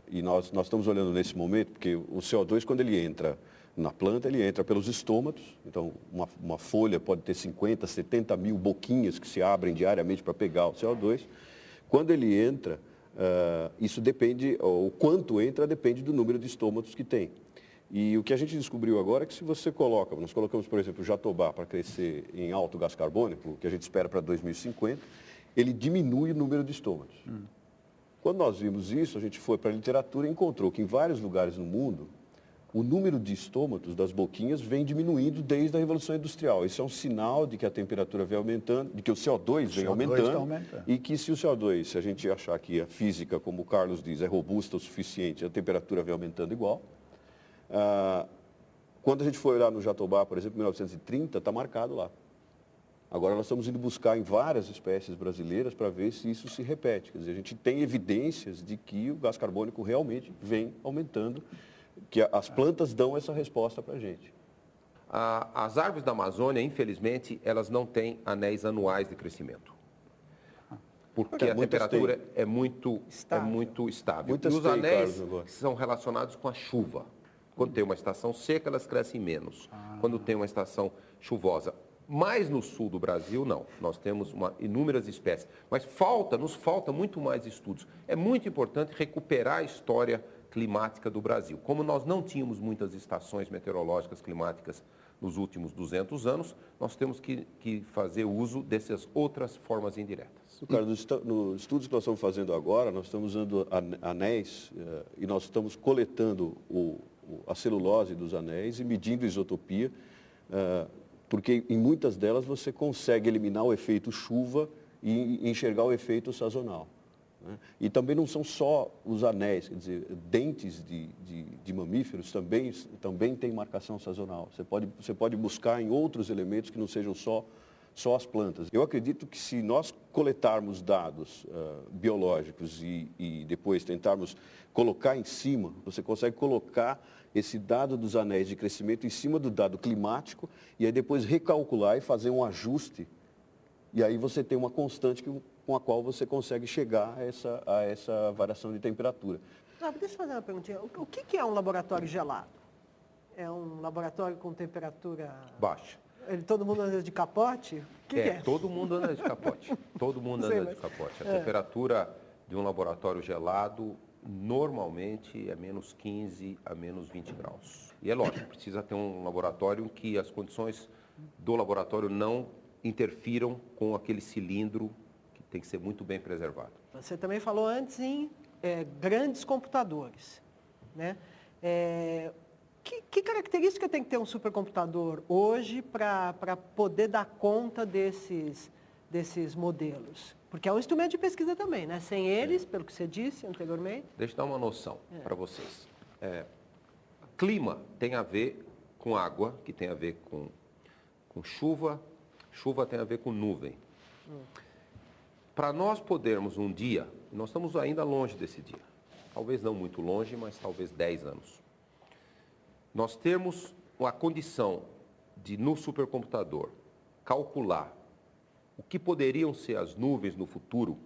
E nós estamos olhando nesse momento, porque o CO2, quando ele entra na planta, ele entra pelos estômatos. Então, uma folha pode ter 50, 70 mil boquinhas que se abrem diariamente para pegar o CO2. Quando ele entra, isso depende, o quanto entra depende do número de estômatos que tem. E o que a gente descobriu agora é que se você nós colocamos, por exemplo, o jatobá para crescer em alto gás carbônico, que a gente espera para 2050, ele diminui o número de estômatos. Quando nós vimos isso, a gente foi para a literatura e encontrou que em vários lugares no mundo, o número de estômatos das boquinhas vem diminuindo desde a Revolução Industrial. Isso é um sinal de que a temperatura vem aumentando, de que o CO2 vem aumentando, e que se o CO2, se a gente achar que a física, como o Carlos diz, é robusta o suficiente, a temperatura vem aumentando igual. Quando a gente foi olhar no jatobá, por exemplo, em 1930, está marcado lá. Agora nós estamos indo buscar em várias espécies brasileiras para ver se isso se repete. Quer dizer, a gente tem evidências de que o gás carbônico realmente vem aumentando, que as plantas dão essa resposta para a gente. As árvores da Amazônia, infelizmente, elas não têm anéis anuais de crescimento. Porque a temperatura é muito estável. Muitas e os anéis são relacionados com a chuva. Quando tem uma estação seca, elas crescem menos. Quando tem uma estação chuvosa. Mais no sul do Brasil, não. Nós temos inúmeras espécies. Mas nos falta muito mais estudos. É muito importante recuperar a história climática do Brasil. Como nós não tínhamos muitas estações meteorológicas climáticas nos últimos 200 anos, nós temos que fazer uso dessas outras formas indiretas. Carlos, nos estudos que nós estamos fazendo agora, nós estamos usando anéis e nós estamos coletando a celulose dos anéis e medindo isotopia, porque em muitas delas você consegue eliminar o efeito chuva e enxergar o efeito sazonal. Né? E também não são só os anéis, quer dizer, dentes de mamíferos também têm marcação sazonal. Você pode buscar em outros elementos que não sejam só as plantas. Eu acredito que se nós coletarmos dados biológicos e depois tentarmos colocar em cima, você consegue colocar esse dado dos anéis de crescimento em cima do dado climático e aí depois recalcular e fazer um ajuste. E aí você tem uma constante com a qual você consegue chegar a essa variação de temperatura. Deixa eu fazer uma perguntinha. O que é um laboratório gelado? É um laboratório com temperatura... baixa. Todo mundo anda de capote? O que é? Todo mundo anda de capote. Todo mundo anda de capote. A temperatura de um laboratório gelado normalmente é menos 15 a menos 20 graus. E é lógico, precisa ter um laboratório em que as condições do laboratório não interfiram com aquele cilindro que tem que ser muito bem preservado. Você também falou antes em grandes computadores, né? Que característica tem que ter um supercomputador hoje para poder dar conta desses modelos? Porque é um instrumento de pesquisa também, né? Sem eles, pelo que você disse anteriormente... Deixa eu dar uma noção para vocês. Clima tem a ver com água, que tem a ver com chuva, chuva tem a ver com nuvem. Para nós podermos um dia, nós estamos ainda longe desse dia, talvez não muito longe, mas talvez 10 anos, nós temos a condição de, no supercomputador, calcular o que poderiam ser as nuvens no futuro.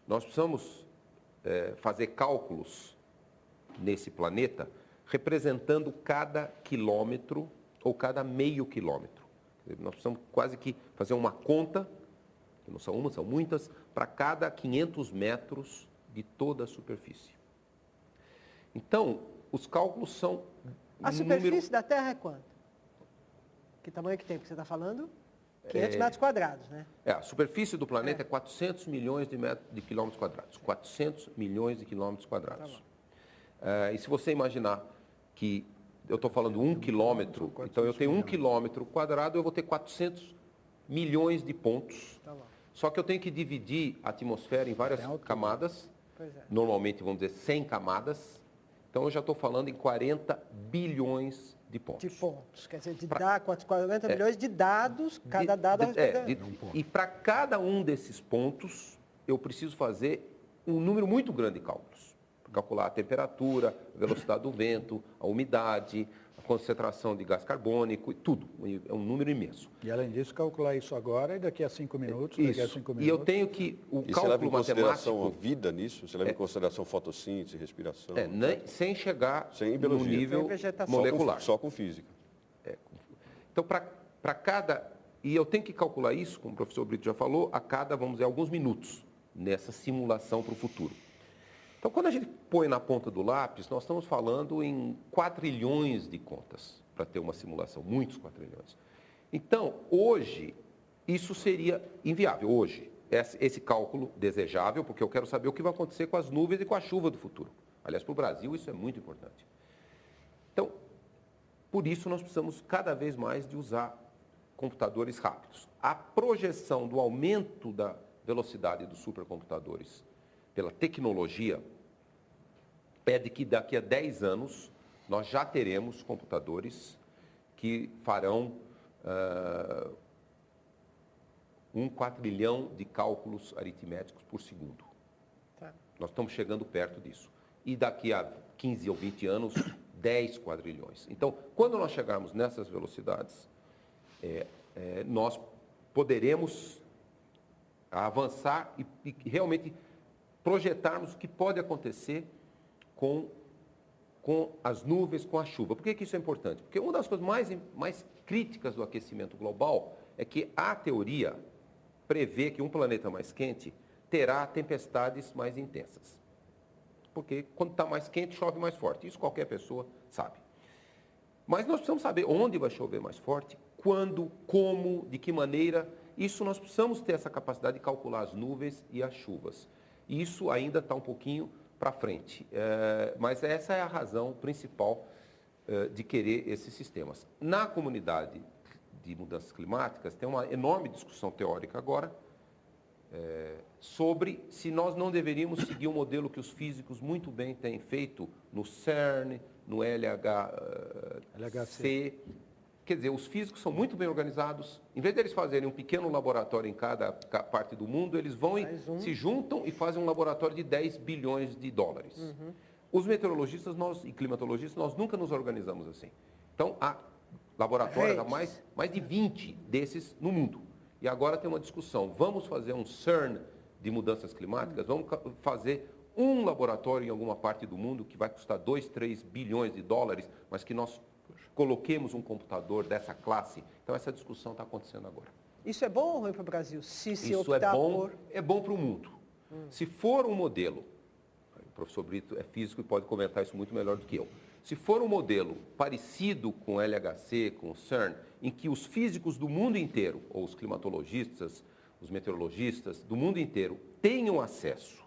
Nós precisamos fazer cálculos nesse planeta representando cada quilômetro ou cada meio quilômetro. Nós precisamos quase que fazer uma conta, que não são uma, são muitas, para cada 500 metros de toda a superfície. Então, os cálculos são... A superfície da Terra é quanto? Que tamanho que tem? Porque você está falando? 500 metros quadrados, né? A superfície do planeta é 400 milhões de quilômetros quadrados. 400 milhões de quilômetros quadrados. E se você imaginar que eu estou falando 1 quilômetro, então eu tenho 1 quilômetro quadrado, eu vou ter 400 milhões de pontos Só que eu tenho que dividir a atmosfera em várias camadas, Pois é. normalmente, vamos dizer, 100 camadas. Então, eu já estou falando em 40 bilhões de pontos. De pontos, quer dizer, 40 milhões de dados, cada dado E para cada um desses pontos, eu preciso fazer um número muito grande de cálculos. Calcular a temperatura, a velocidade do vento, a umidade, a concentração de gás carbônico, e tudo. É um número imenso. E além disso, calcular isso agora e daqui a 5 minutos, daqui a 5 minutos. E eu tenho que, o E cálculo você leva em consideração matemático... a vida nisso? Você leva em consideração fotossíntese, respiração? Sem chegar Sem no biologia. nível Sem vegetação. molecular. Só com física. Então, para cada... E eu tenho que calcular isso, como o professor Brito já falou, a cada, vamos dizer, alguns minutos, nessa simulação para o futuro. Então, quando a gente põe na ponta do lápis, nós estamos falando em quadrilhões de contas para ter uma simulação, muitos quadrilhões. Então, hoje, isso seria inviável. Hoje, esse cálculo desejável, porque eu quero saber o que vai acontecer com as nuvens e com a chuva do futuro. Aliás, para o Brasil, isso é muito importante. Então, por isso, nós precisamos cada vez mais de usar computadores rápidos. A projeção do aumento da velocidade dos supercomputadores pela tecnologia pede que daqui a 10 anos nós já teremos computadores que farão 1 quadrilhão de cálculos aritméticos por segundo. Tá. Nós estamos chegando perto disso. E daqui a 15 ou 20 anos, 10 quadrilhões. Então, quando nós chegarmos nessas velocidades, nós poderemos avançar e realmente projetarmos o que pode acontecer com as nuvens, com a chuva. Por que isso é importante? Porque uma das coisas mais críticas do aquecimento global é que a teoria prevê que um planeta mais quente terá tempestades mais intensas. Porque quando está mais quente, chove mais forte. Isso qualquer pessoa sabe. Mas nós precisamos saber onde vai chover mais forte, quando, como, de que maneira. Isso nós precisamos ter essa capacidade de calcular as nuvens e as chuvas. Isso ainda está um pouquinho para frente. Mas essa é a razão principal de querer esses sistemas. Na comunidade de mudanças climáticas, tem uma enorme discussão teórica agora sobre se nós não deveríamos seguir um modelo que os físicos muito bem têm feito no CERN, no LHC. Quer dizer, os físicos são muito bem organizados. Em vez deles fazerem um pequeno laboratório em cada parte do mundo, eles vão se juntam e fazem um laboratório de 10 bilhões de dólares. Uhum. Os meteorologistas e climatologistas, nós nunca nos organizamos assim. Então, há laboratórios, há mais de 20 desses no mundo. E agora tem uma discussão. Vamos fazer um CERN de mudanças climáticas? Vamos fazer um laboratório em alguma parte do mundo que vai custar 2, 3 bilhões de dólares, mas que nós coloquemos um computador dessa classe. Então, essa discussão está acontecendo agora. Isso é bom ou ruim para o Brasil? Se isso é bom para o mundo. Se for um modelo, o professor Brito é físico e pode comentar isso muito melhor do que eu. Se for um modelo parecido com o LHC, com o CERN, em que os físicos do mundo inteiro, ou os climatologistas, os meteorologistas do mundo inteiro, tenham acesso,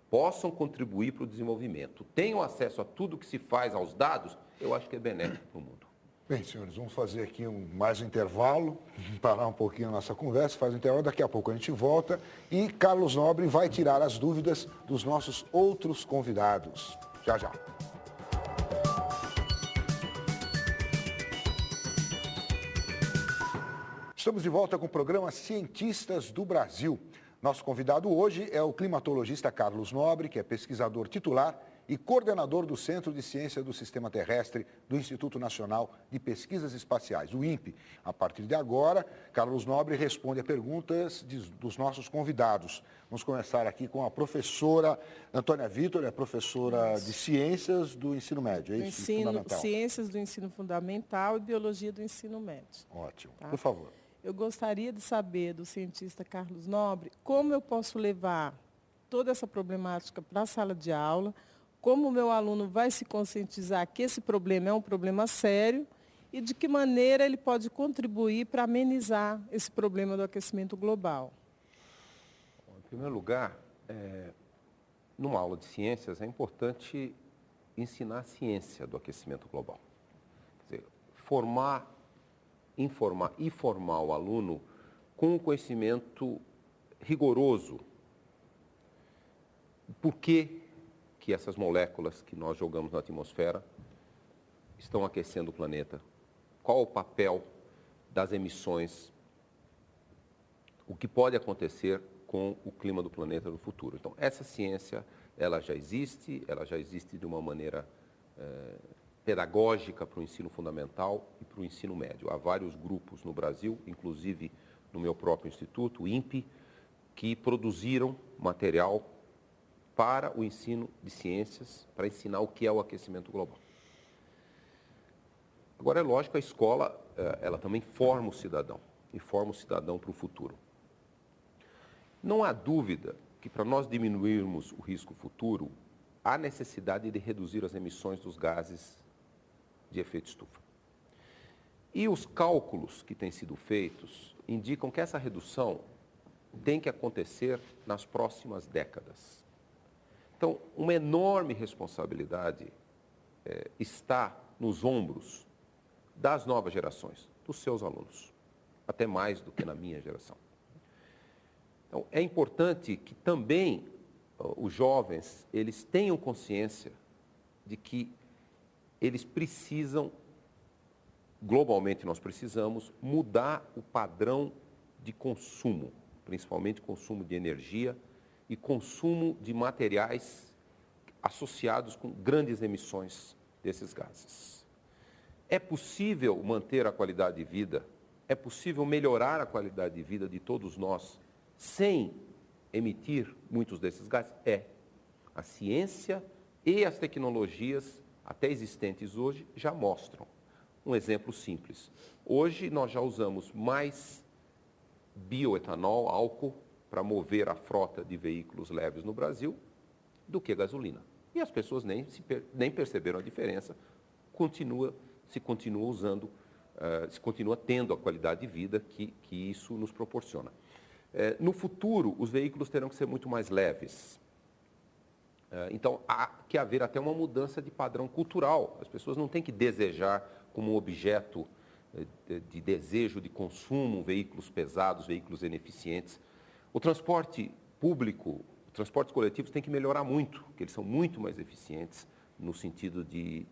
possam contribuir para o desenvolvimento, tenham acesso a tudo que se faz, aos dados, eu acho que é benéfico para o mundo. Bem, senhores, vamos fazer aqui mais um intervalo, parar um pouquinho a nossa conversa, faz um intervalo, daqui a pouco a gente volta e Carlos Nobre vai tirar as dúvidas dos nossos outros convidados. Já, já. Estamos de volta com o programa Cientistas do Brasil. Nosso convidado hoje é o climatologista Carlos Nobre, que é pesquisador titular e coordenador do Centro de Ciência do Sistema Terrestre do Instituto Nacional de Pesquisas Espaciais, o INPE. A partir de agora, Carlos Nobre responde a perguntas dos nossos convidados. Vamos começar aqui com a professora Antônia Vitor, é professora de Ciências do Ensino Médio, é isso? Ciências do Ensino Fundamental e Biologia do Ensino Médio. Ótimo. Tá? Por favor. Eu gostaria de saber do cientista Carlos Nobre como eu posso levar toda essa problemática para a sala de aula, como o meu aluno vai se conscientizar que esse problema é um problema sério e de que maneira ele pode contribuir para amenizar esse problema do aquecimento global. Bom, em primeiro lugar, numa aula de ciências é importante ensinar a ciência do aquecimento global. Quer dizer, informar e formar o aluno com um conhecimento rigoroso por que essas moléculas que nós jogamos na atmosfera estão aquecendo o planeta. Qual o papel das emissões, o que pode acontecer com o clima do planeta no futuro. Então, essa ciência, ela já existe de uma maneira pedagógica para o ensino fundamental e para o ensino médio. Há vários grupos no Brasil, inclusive no meu próprio instituto, o INPE, que produziram material para o ensino de ciências, para ensinar o que é o aquecimento global. Agora, é lógico que a escola, ela também forma o cidadão, e forma o cidadão para o futuro. Não há dúvida que, para nós diminuirmos o risco futuro, há necessidade de reduzir as emissões dos gases de efeito estufa. E os cálculos que têm sido feitos indicam que essa redução tem que acontecer nas próximas décadas. Então, uma enorme responsabilidade está nos ombros das novas gerações, dos seus alunos, até mais do que na minha geração. Então, é importante que também os jovens, eles tenham consciência de que eles precisam, globalmente nós precisamos, mudar o padrão de consumo, principalmente consumo de energia e consumo de materiais associados com grandes emissões desses gases. É possível manter a qualidade de vida, é possível melhorar a qualidade de vida de todos nós sem emitir muitos desses gases? É. A ciência e as tecnologias, até existentes hoje, já mostram. Um exemplo simples. Hoje nós já usamos mais bioetanol, álcool, para mover a frota de veículos leves no Brasil do que gasolina. E as pessoas nem perceberam a diferença, se continua tendo a qualidade de vida que isso nos proporciona. No futuro, os veículos terão que ser muito mais leves. Então, há que haver até uma mudança de padrão cultural. As pessoas não têm que desejar como um objeto de desejo, de consumo, veículos pesados, veículos ineficientes. O transporte público, os transportes coletivos têm que melhorar muito, porque eles são muito mais eficientes no sentido de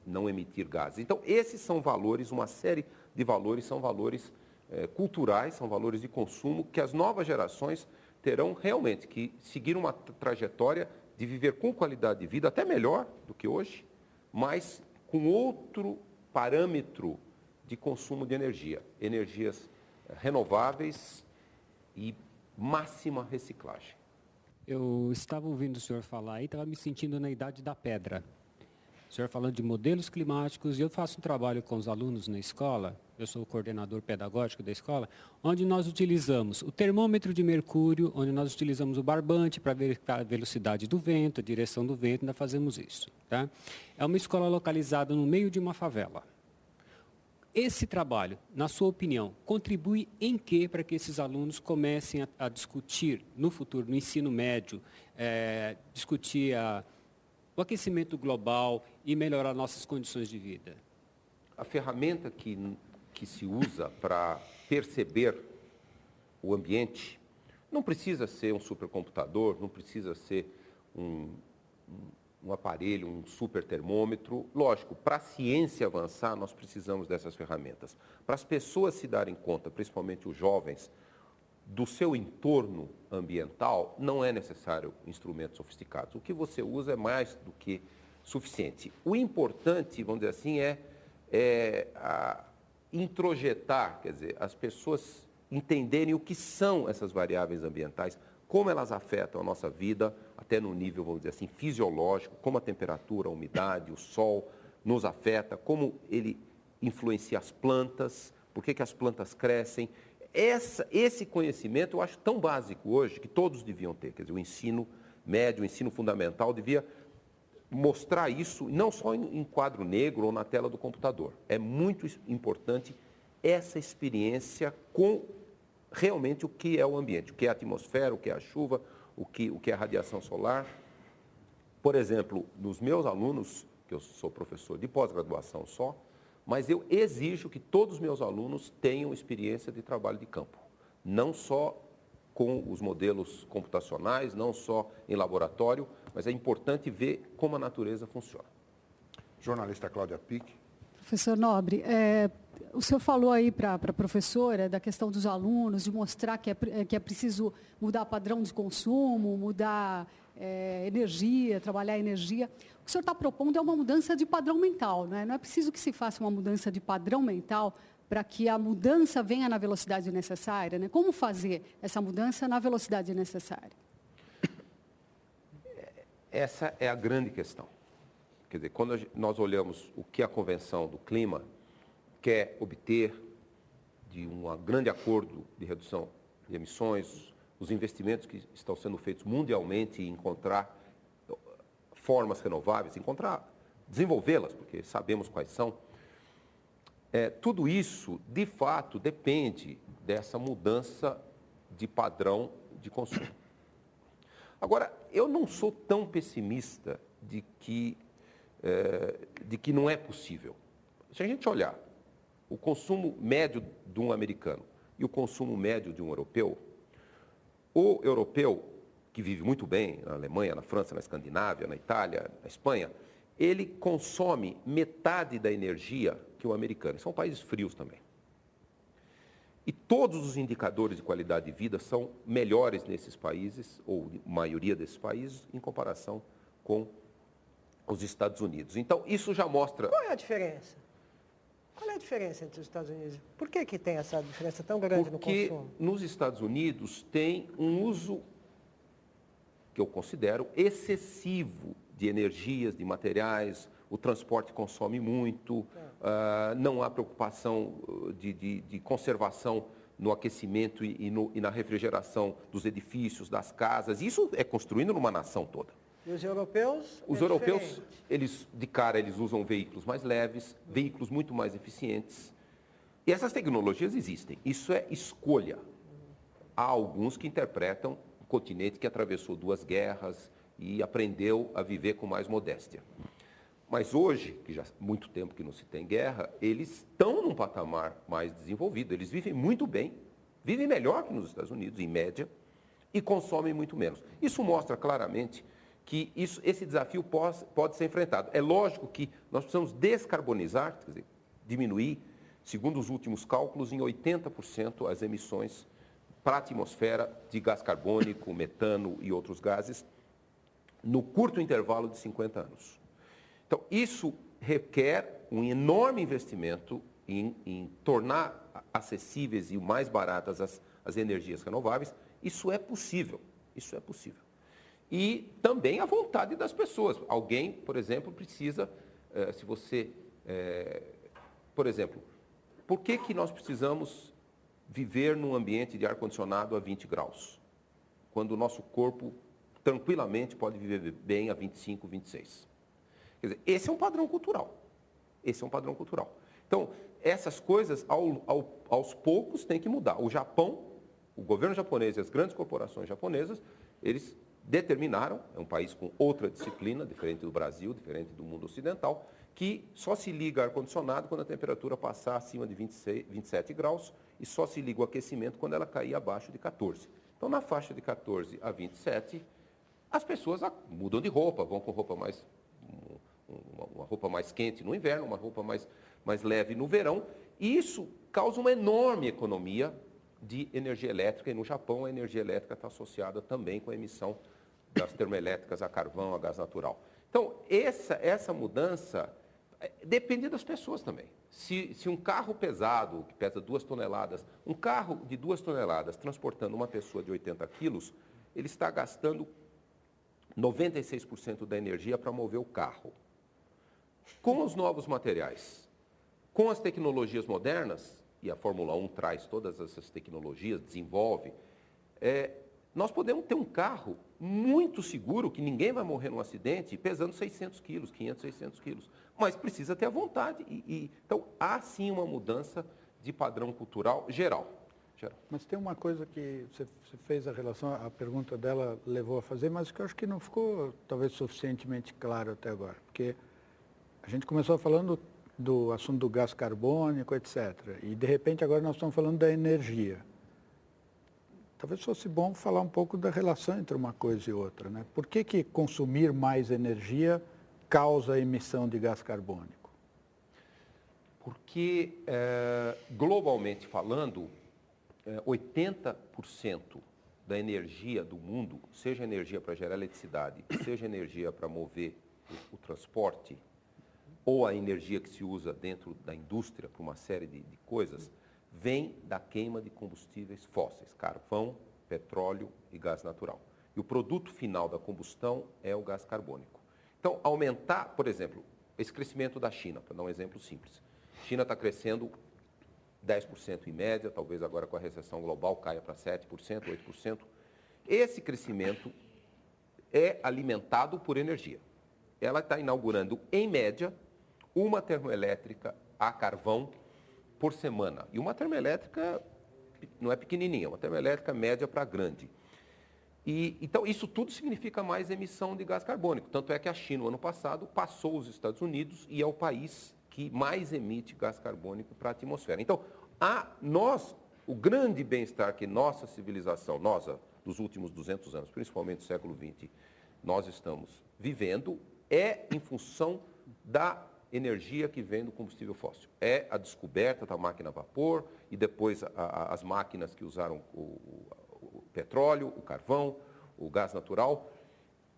não emitir gases. Então, esses são valores, uma série de valores, são valores culturais, são valores de consumo que as novas gerações terão realmente que seguir uma trajetória de viver com qualidade de vida, até melhor do que hoje, mas com outro parâmetro de consumo de energia, energias renováveis e máxima reciclagem. Eu estava ouvindo o senhor falar e estava me sentindo na idade da pedra. O senhor falando de modelos climáticos, e eu faço um trabalho com os alunos na escola, eu sou o coordenador pedagógico da escola, onde nós utilizamos o termômetro de mercúrio, onde nós utilizamos o barbante para verificar a velocidade do vento, a direção do vento, ainda fazemos isso. Tá? É uma escola localizada no meio de uma favela. Esse trabalho, na sua opinião, contribui em quê para que esses alunos comecem a discutir no futuro, no ensino médio, discutir o aquecimento global e melhorar nossas condições de vida? A ferramenta que se usa para perceber o ambiente não precisa ser um supercomputador, não precisa ser um aparelho, um super termômetro. Lógico, para a ciência avançar, nós precisamos dessas ferramentas. Para as pessoas se darem conta, principalmente os jovens, do seu entorno ambiental, não é necessário instrumentos sofisticados. O que você usa é mais do que suficiente. O importante, vamos dizer assim, é introjetar, quer dizer, as pessoas entenderem o que são essas variáveis ambientais, como elas afetam a nossa vida, até no nível, vamos dizer assim, fisiológico, como a temperatura, a umidade, o sol nos afeta, como ele influencia as plantas, por que as plantas crescem. Esse conhecimento eu acho tão básico hoje que todos deviam ter. Quer dizer, o ensino médio, o ensino fundamental devia mostrar isso, não só em quadro negro ou na tela do computador. É muito importante essa experiência com realmente o que é o ambiente, o que é a atmosfera, o que é a chuva, o que é a radiação solar. Por exemplo, nos meus alunos, que eu sou professor de pós-graduação só, mas eu exijo que todos os meus alunos tenham experiência de trabalho de campo. Não só com os modelos computacionais, não só em laboratório, mas é importante ver como a natureza funciona. Jornalista Cláudia Pick. Professor Nobre, o senhor falou aí para a professora da questão dos alunos, de mostrar que é preciso mudar padrão de consumo, mudar energia, trabalhar energia. O que o senhor está propondo é uma mudança de padrão mental, não é? Não é preciso que se faça uma mudança de padrão mental para que a mudança venha na velocidade necessária, né? Como fazer essa mudança na velocidade necessária? Essa é a grande questão. Quer dizer, quando nós olhamos o que a Convenção do Clima quer obter de um grande acordo de redução de emissões, os investimentos que estão sendo feitos mundialmente em encontrar formas renováveis, desenvolvê-las, porque sabemos quais são, tudo isso, de fato, depende dessa mudança de padrão de consumo. Agora, eu não sou tão pessimista de que não é possível. Se a gente olhar o consumo médio de um americano e o consumo médio de um europeu, o europeu, que vive muito bem na Alemanha, na França, na Escandinávia, na Itália, na Espanha, ele consome metade da energia que o americano. São países frios também. E todos os indicadores de qualidade de vida são melhores nesses países, ou maioria desses países, em comparação com os Estados Unidos. Então, isso já mostra... Qual é a diferença? Qual é a diferença entre os Estados Unidos? Por que tem essa diferença tão grande no consumo? Porque nos Estados Unidos tem um uso, que eu considero, excessivo de energias, de materiais, o transporte consome muito, não há preocupação de conservação no aquecimento e na refrigeração dos edifícios, das casas. Isso é construindo numa nação toda. E os europeus? Os europeus, eles usam veículos mais leves, veículos muito mais eficientes. E essas tecnologias existem. Isso é escolha. Há alguns que interpretam um continente que atravessou 2 guerras e aprendeu a viver com mais modéstia. Mas hoje, que já há muito tempo que não se tem guerra, eles estão num patamar mais desenvolvido. Eles vivem muito bem, vivem melhor que nos Estados Unidos, em média, e consomem muito menos. Isso mostra claramente que esse desafio pode ser enfrentado. É lógico que nós precisamos descarbonizar, quer dizer, diminuir, segundo os últimos cálculos, em 80% as emissões para a atmosfera de gás carbônico, metano e outros gases, no curto intervalo de 50 anos. Então, isso requer um enorme investimento em tornar acessíveis e mais baratas as energias renováveis. Isso é possível, isso é possível. E também a vontade das pessoas. Alguém, por exemplo, precisa, por exemplo, por que nós precisamos viver num ambiente de ar-condicionado a 20 graus, quando o nosso corpo tranquilamente pode viver bem a 25, 26? Quer dizer, esse é um padrão cultural. Esse é um padrão cultural. Então, essas coisas, aos poucos, têm que mudar. O Japão, o governo japonês e as grandes corporações japonesas, eles determinaram, é um país com outra disciplina, diferente do Brasil, diferente do mundo ocidental, que só se liga ar-condicionado quando a temperatura passar acima de 26, 27 graus e só se liga o aquecimento quando ela cair abaixo de 14. Então, na faixa de 14 a 27, as pessoas mudam de roupa, vão com uma roupa mais quente no inverno, uma roupa mais leve no verão, e isso causa uma enorme economia de energia elétrica, e no Japão a energia elétrica está associada também com a emissão das termoelétricas a carvão, a gás natural. Então, essa mudança depende das pessoas também. Se um carro pesado, que pesa 2 toneladas, um carro de 2 toneladas transportando uma pessoa de 80 quilos, ele está gastando 96% da energia para mover o carro. Com os novos materiais, com as tecnologias modernas, e a Fórmula 1 traz todas essas tecnologias, desenvolve, nós podemos ter um carro muito seguro, que ninguém vai morrer num acidente, pesando 600 quilos, 500, 600 quilos. Mas precisa ter a vontade. Então, há sim uma mudança de padrão cultural geral. Mas tem uma coisa que você fez a relação, a pergunta dela levou a fazer, mas que eu acho que não ficou talvez suficientemente claro até agora. Porque a gente começou falando do assunto do gás carbônico, etc. E, de repente, agora nós estamos falando da energia. talvez fosse bom falar um pouco da relação entre uma coisa e outra, né? Por que consumir mais energia causa emissão de gás carbônico? Porque, globalmente falando, 80% da energia do mundo, seja energia para gerar eletricidade, seja energia para mover o transporte, ou a energia que se usa dentro da indústria para uma série de coisas, vem da queima de combustíveis fósseis, carvão, petróleo e gás natural. E o produto final da combustão é o gás carbônico. Então, aumentar, por exemplo, esse crescimento da China, para dar um exemplo simples. A China está crescendo 10% em média, talvez agora com a recessão global caia para 7%, 8%. Esse crescimento é alimentado por energia. Ela está inaugurando, em média, uma termoelétrica a carvão por semana. E uma termoelétrica não é pequenininha, é uma termoelétrica média para grande. Então, isso tudo significa mais emissão de gás carbônico. Tanto é que a China, no ano passado, passou os Estados Unidos e é o país que mais emite gás carbônico para a atmosfera. Então, o grande bem-estar que nossa civilização, dos últimos 200 anos, principalmente do século XX, nós estamos vivendo, é em função da energia que vem do combustível fóssil. É a descoberta da máquina a vapor e depois as máquinas que usaram o petróleo, o carvão, o gás natural.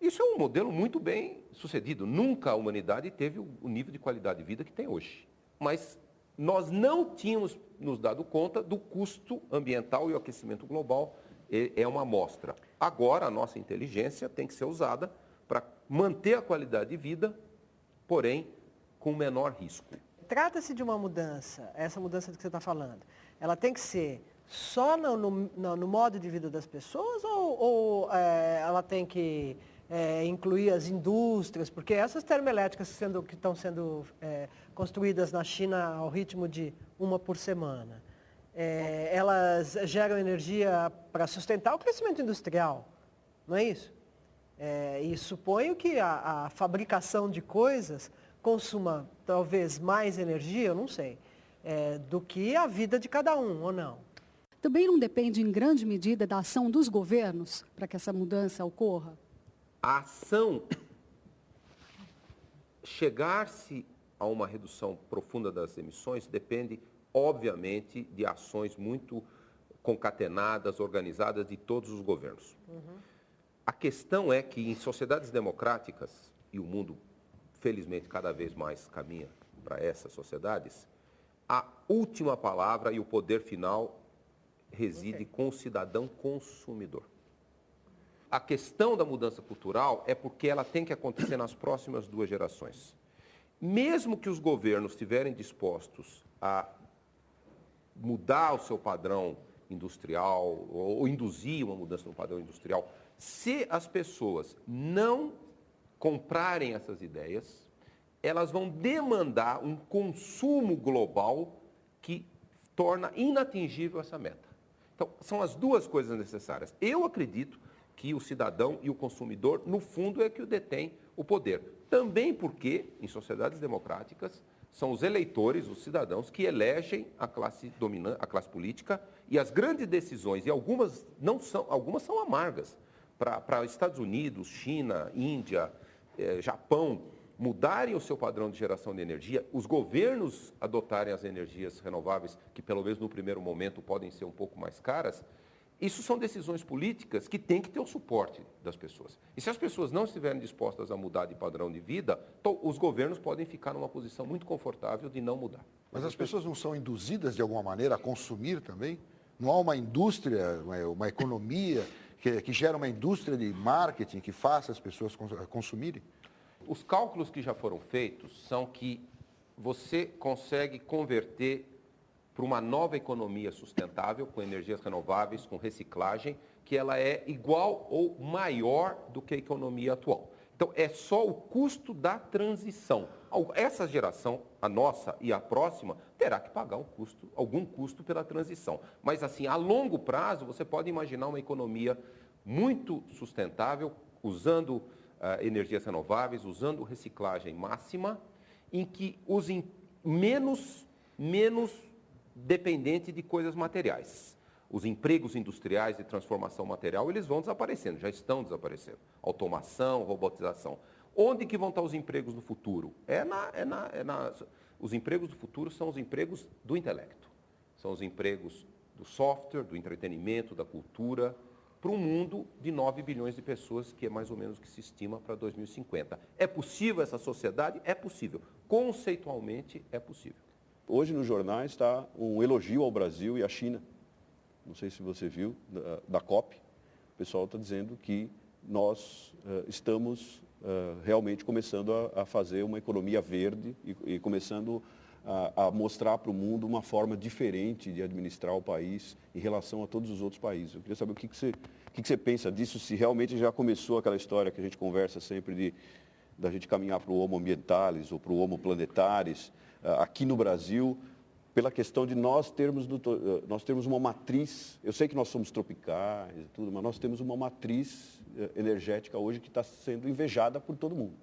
Isso é um modelo muito bem sucedido. Nunca a humanidade teve o nível de qualidade de vida que tem hoje. Mas nós não tínhamos nos dado conta do custo ambiental e o aquecimento global é uma amostra. Agora, a nossa inteligência tem que ser usada para manter a qualidade de vida, porém, com menor risco. Trata-se de uma mudança, essa mudança que você está falando, ela tem que ser só no modo de vida das pessoas ou ela tem que incluir as indústrias? Porque essas termoelétricas que estão sendo construídas na China ao ritmo de uma por semana, elas geram energia para sustentar o crescimento industrial, não é isso? E suponho que a fabricação de coisas consuma talvez mais energia, eu não sei, do que a vida de cada um, ou não? Também não depende em grande medida da ação dos governos para que essa mudança ocorra? A ação, chegar-se a uma redução profunda das emissões depende, obviamente, de ações muito concatenadas, organizadas de todos os governos. Uhum. A questão é que em sociedades democráticas, e o mundo felizmente cada vez mais caminha para essas sociedades, a última palavra e o poder final reside com o cidadão consumidor. A questão da mudança cultural é porque ela tem que acontecer nas próximas 2 gerações. Mesmo que os governos estiverem dispostos a mudar o seu padrão industrial ou induzir uma mudança no padrão industrial, se as pessoas não comprarem essas ideias, elas vão demandar um consumo global que torna inatingível essa meta. Então, são as 2 coisas necessárias. Eu acredito que o cidadão e o consumidor, no fundo, é que o detém o poder. Também porque, em sociedades democráticas, são os eleitores, os cidadãos, que elegem a classe dominante, a classe política, e as grandes decisões, e algumas são amargas, para Estados Unidos, China, Índia, Japão, mudarem o seu padrão de geração de energia, os governos adotarem as energias renováveis, que pelo menos no primeiro momento podem ser um pouco mais caras, isso são decisões políticas que têm que ter o suporte das pessoas. E se as pessoas não estiverem dispostas a mudar de padrão de vida, então os governos podem ficar numa posição muito confortável de não mudar. Mas as pessoas não são induzidas de alguma maneira a consumir também? Não há uma indústria, uma economia que gera uma indústria de marketing que faça as pessoas consumirem? Os cálculos que já foram feitos são que você consegue converter para uma nova economia sustentável, com energias renováveis, com reciclagem, que ela é igual ou maior do que a economia atual. Então, é só o custo da transição. Essa geração, a nossa e a próxima, terá que pagar algum custo pela transição. Mas, assim, a longo prazo, você pode imaginar uma economia muito sustentável, usando energias renováveis, usando reciclagem máxima, em que usem menos dependente de coisas materiais. os empregos industriais de transformação material, eles vão desaparecendo, já estão desaparecendo. Automação, robotização. Onde que vão estar os empregos no futuro? Os empregos do futuro são os empregos do intelecto. São os empregos do software, do entretenimento, da cultura, para um mundo de 9 bilhões de pessoas, que é mais ou menos o que se estima para 2050. É possível essa sociedade? É possível. Conceitualmente, é possível. Hoje nos jornais está um elogio ao Brasil e à China. Não sei se você viu, da COP. O pessoal está dizendo que nós estamos realmente começando a fazer uma economia verde e começando a mostrar para o mundo uma forma diferente de administrar o país em relação a todos os outros países. Eu queria saber o que você pensa disso, se realmente já começou aquela história que a gente conversa sempre da gente caminhar para o Homo ambientalis ou para o Homo planetaris, aqui no Brasil, pela questão de nós termos uma matriz, eu sei que nós somos tropicais e tudo, mas nós temos uma matriz energética hoje que está sendo invejada por todo mundo.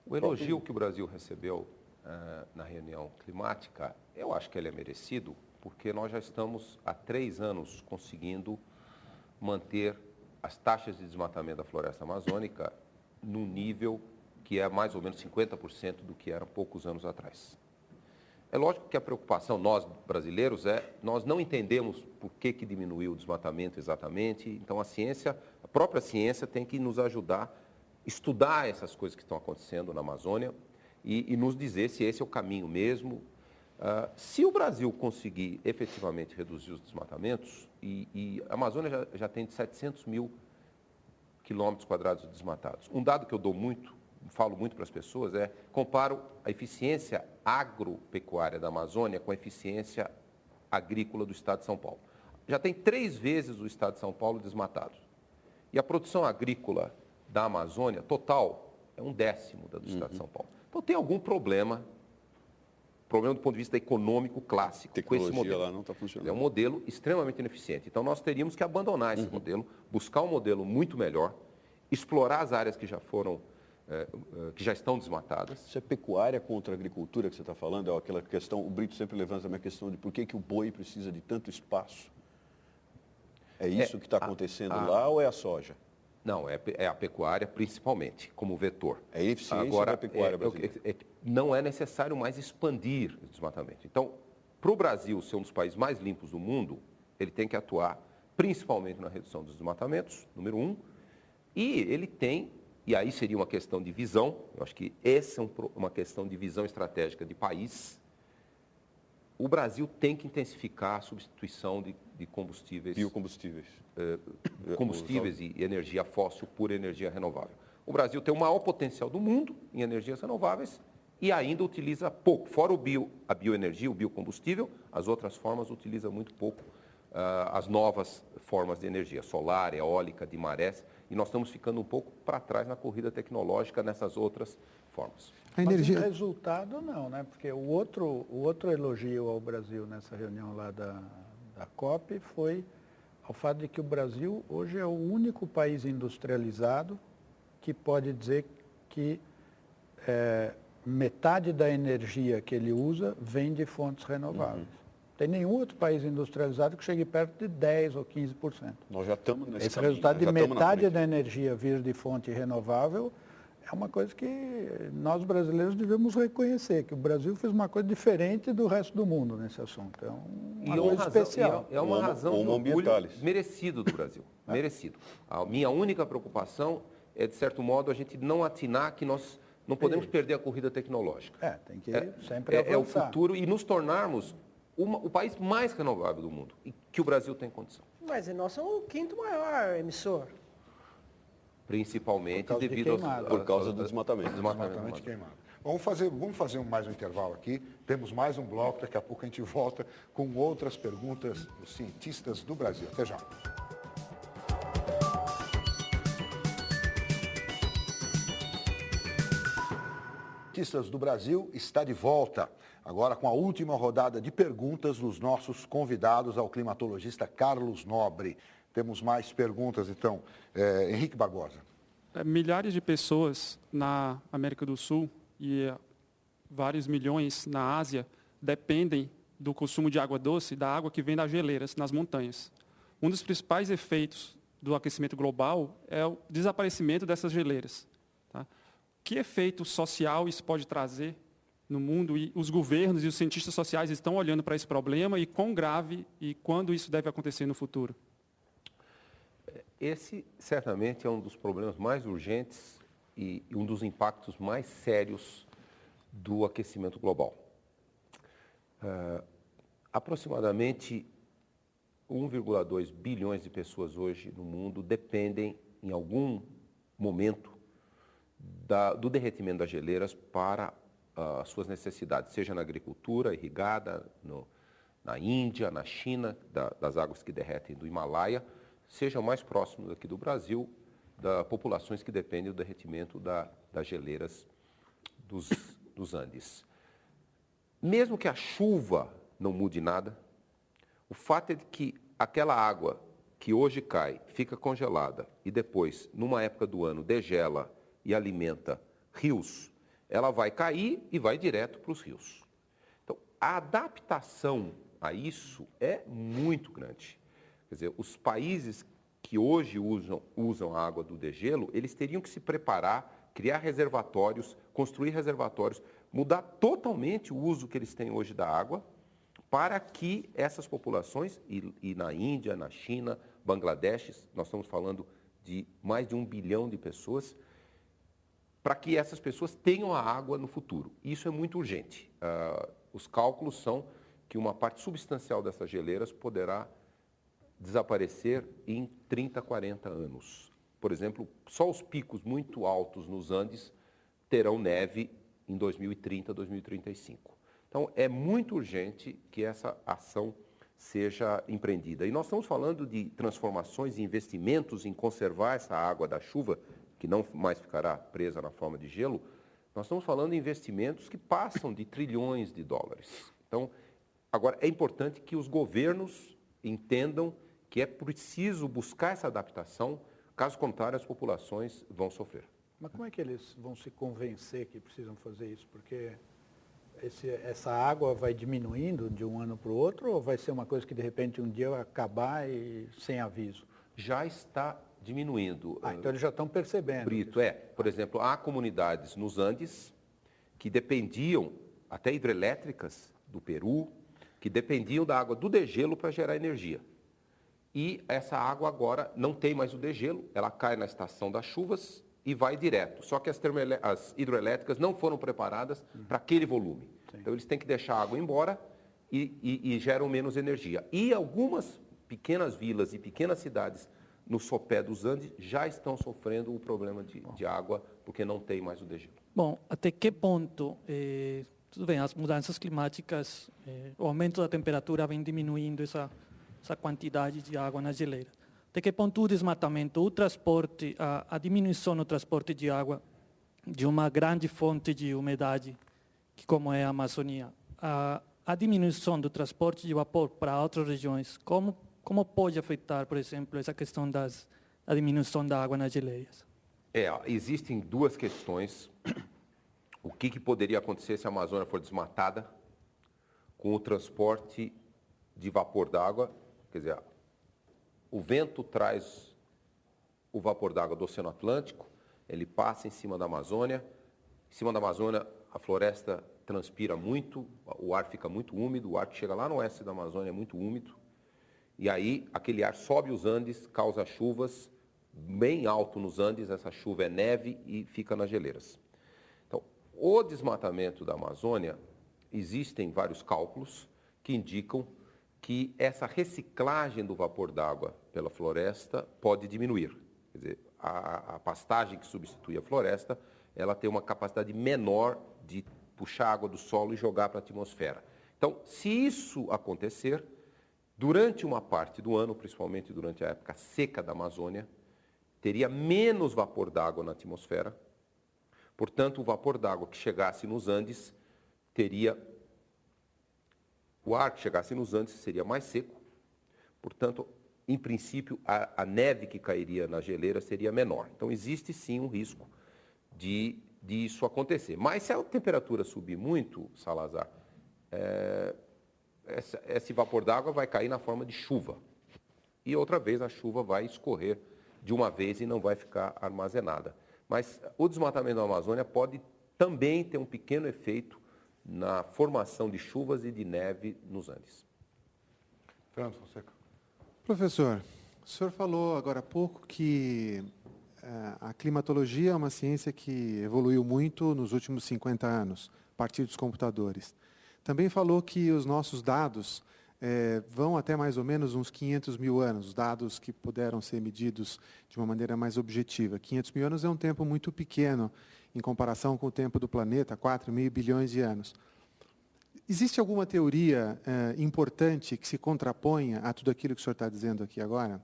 O elogio que o Brasil recebeu na reunião climática, eu acho que ele é merecido, porque nós já estamos há 3 anos conseguindo manter as taxas de desmatamento da floresta amazônica num nível que é mais ou menos 50% do que era poucos anos atrás. É lógico que a preocupação, nós brasileiros, nós não entendemos por que diminuiu o desmatamento exatamente, então a própria ciência tem que nos ajudar a estudar essas coisas que estão acontecendo na Amazônia e nos dizer se esse é o caminho mesmo. Se o Brasil conseguir efetivamente reduzir os desmatamentos, e a Amazônia já tem 700 mil quilômetros quadrados desmatados. Um dado que eu falo muito para as pessoas comparo a eficiência agropecuária da Amazônia com a eficiência agrícola do estado de São Paulo. Já tem 3 vezes o estado de São Paulo desmatado. E a produção agrícola da Amazônia, total, é 1/10 da do estado de São Paulo. Então tem algum problema do ponto de vista econômico clássico. Tecnologia com esse modelo. Lá não está funcionando. É um modelo extremamente ineficiente. Então nós teríamos que abandonar esse modelo, buscar um modelo muito melhor, explorar as áreas que já estão desmatadas. Isso é pecuária contra a agricultura que você está falando? É aquela questão, o Brito sempre levanta a minha questão de por que o boi precisa de tanto espaço. É isso que está acontecendo lá ou é a soja? Não, é a pecuária principalmente, como vetor. É a eficiência da pecuária brasileira. Não é necessário mais expandir o desmatamento. Então, para o Brasil ser um dos países mais limpos do mundo, ele tem que atuar principalmente na redução dos desmatamentos, número 1, e ele tem, e aí seria uma questão de visão, eu acho que essa é uma questão de visão estratégica de país. O Brasil tem que intensificar a substituição de combustíveis. Biocombustíveis. Combustíveis e energia fóssil por energia renovável. O Brasil tem o maior potencial do mundo em energias renováveis e ainda utiliza pouco. Fora a bioenergia, o biocombustível, as outras formas utiliza muito pouco as novas formas de energia, solar, eólica, de marés, e nós estamos ficando um pouco para trás na corrida tecnológica nessas outras formas. A energia... Mas o resultado não, né? Porque o outro elogio ao Brasil nessa reunião lá da COP foi ao fato de que o Brasil hoje é o único país industrializado que pode dizer que metade da energia que ele usa vem de fontes renováveis. Tem nenhum outro país industrializado que chegue perto de 10% ou 15%. Nós já estamos nesse Esse caminho, resultado de metade da energia vir de fonte renovável é uma coisa que nós brasileiros devemos reconhecer, que o Brasil fez uma coisa diferente do resto do mundo nesse assunto. É uma coisa especial. É uma razão de orgulho merecido do Brasil, merecido. A minha única preocupação é, de certo modo, a gente não atinar que nós não podemos perder a corrida tecnológica. Tem que sempre avançar. É o futuro e nos tornarmos o país mais renovável do mundo, e que o Brasil tem condição. Mas nós somos o 5º maior emissor. Principalmente por causa do desmatamento. Desmatamento queimado. Vamos fazer mais um intervalo aqui. Temos mais um bloco, daqui a pouco a gente volta com outras perguntas dos cientistas do Brasil. Até já. Cientistas do Brasil está de volta, agora com a última rodada de perguntas dos nossos convidados ao climatologista Carlos Nobre. Temos mais perguntas, então. Henrique Barbosa. Milhares de pessoas na América do Sul e vários milhões na Ásia dependem do consumo de água doce da água que vem das geleiras nas montanhas. Um dos principais efeitos do aquecimento global é o desaparecimento dessas geleiras. Tá? Que efeito social isso pode trazer no mundo? E os governos e os cientistas sociais estão olhando para esse problema e quão grave e quando isso deve acontecer no futuro? Esse, certamente, é um dos problemas mais urgentes e um dos impactos mais sérios do aquecimento global. Aproximadamente 1,2 bilhões de pessoas hoje no mundo dependem, em algum momento, do derretimento das geleiras para as suas necessidades, seja na agricultura irrigada, na Índia, na China, das águas que derretem do Himalaia, seja mais próximo aqui do Brasil, das populações que dependem do derretimento das geleiras dos Andes. Mesmo que a chuva não mude nada, o fato é de que aquela água que hoje cai, fica congelada e depois, numa época do ano, degela e alimenta rios, ela vai cair e vai direto para os rios. Então, a adaptação a isso é muito grande. Quer dizer, os países que hoje usam a água do degelo, eles teriam que se preparar, criar reservatórios, construir reservatórios, mudar totalmente o uso que eles têm hoje da água, para que essas populações, e na Índia, na China, Bangladesh, nós estamos falando de mais de 1 bilhão de pessoas, para que essas pessoas tenham a água no futuro. Isso é muito urgente. Os cálculos são que uma parte substancial dessas geleiras poderá desaparecer em 30, 40 anos. Por exemplo, só os picos muito altos nos Andes terão neve em 2030, 2035. Então, é muito urgente que essa ação seja empreendida. E nós estamos falando de transformações e investimentos em conservar essa água da chuva, que não mais ficará presa na forma de gelo. Nós estamos falando de investimentos que passam de trilhões de dólares. Então, agora, é importante que os governos entendam que é preciso buscar essa adaptação, caso contrário, as populações vão sofrer. Mas como é que eles vão se convencer que precisam fazer isso? Porque essa água vai diminuindo de um ano para o outro ou vai ser uma coisa que de repente um dia vai acabar e sem aviso? Já está diminuindo. Então eles já estão percebendo. Brito, por exemplo, há comunidades nos Andes que dependiam, até hidrelétricas do Peru, que dependiam da água do degelo para gerar energia. E essa água agora não tem mais o degelo, ela cai na estação das chuvas e vai direto. Só que as hidroelétricas não foram preparadas para aquele volume. Sim. Então, eles têm que deixar a água embora e geram menos energia. E algumas pequenas vilas e pequenas cidades no sopé dos Andes já estão sofrendo o problema de água porque não tem mais o degelo. Bom, até que ponto, tudo bem, as mudanças climáticas, o aumento da temperatura vem diminuindo essa quantidade de água na geleira. Até que ponto o desmatamento, o transporte, a diminuição no transporte de água de uma grande fonte de umidade, que como é a Amazônia, a diminuição do transporte de vapor para outras regiões, como pode afetar, por exemplo, essa questão da diminuição da água nas geleiras? Existem duas questões. O que poderia acontecer se a Amazônia for desmatada com o transporte de vapor d'água? Quer dizer, o vento traz o vapor d'água do Oceano Atlântico, ele passa em cima da Amazônia. Em cima da Amazônia, a floresta transpira muito, o ar fica muito úmido, o ar que chega lá no oeste da Amazônia é muito úmido. E aí, aquele ar sobe os Andes, causa chuvas bem alto nos Andes, essa chuva é neve e fica nas geleiras. Então, o desmatamento da Amazônia, existem vários cálculos que indicam que essa reciclagem do vapor d'água pela floresta pode diminuir. Quer dizer, a pastagem que substitui a floresta, ela tem uma capacidade menor de puxar água do solo e jogar para a atmosfera. Então, se isso acontecer, durante uma parte do ano, principalmente durante a época seca da Amazônia, teria menos vapor d'água na atmosfera. Portanto, o vapor d'água que chegasse nos Andes o ar que chegasse nos Andes seria mais seco, portanto, em princípio, a neve que cairia na geleira seria menor. Então, existe sim um risco de isso acontecer. Mas se a temperatura subir muito, Salazar, esse vapor d'água vai cair na forma de chuva. E outra vez a chuva vai escorrer de uma vez e não vai ficar armazenada. Mas o desmatamento da Amazônia pode também ter um pequeno efeito na formação de chuvas e de neve nos Andes. Fernando Fonseca. Professor, o senhor falou agora há pouco que a climatologia é uma ciência que evoluiu muito nos últimos 50 anos, a partir dos computadores. Também falou que os nossos dados vão até mais ou menos uns 500 mil anos, os dados que puderam ser medidos de uma maneira mais objetiva. 500 mil anos é um tempo muito pequeno em comparação com o tempo do planeta, 4,5 bilhões de anos. Existe alguma teoria importante que se contraponha a tudo aquilo que o senhor está dizendo aqui agora?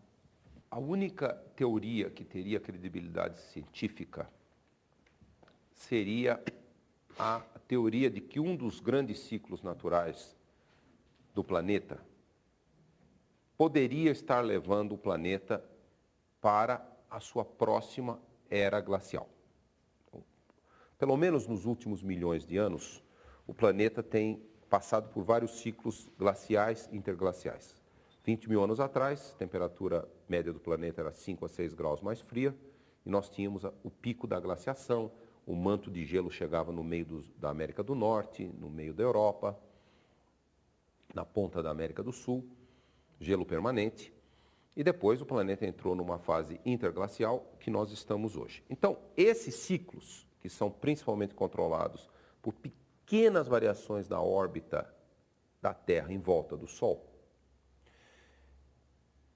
A única teoria que teria credibilidade científica seria a teoria de que um dos grandes ciclos naturais do planeta poderia estar levando o planeta para a sua próxima era glacial. Pelo menos nos últimos milhões de anos, o planeta tem passado por vários ciclos glaciais e interglaciais. 20 mil anos atrás, a temperatura média do planeta era 5 a 6 graus mais fria, e nós tínhamos o pico da glaciação, o manto de gelo chegava no meio da América do Norte, no meio da Europa, na ponta da América do Sul, gelo permanente, e depois o planeta entrou numa fase interglacial que nós estamos hoje. Então, esses ciclos, que são principalmente controlados por pequenas variações da órbita da Terra em volta do Sol,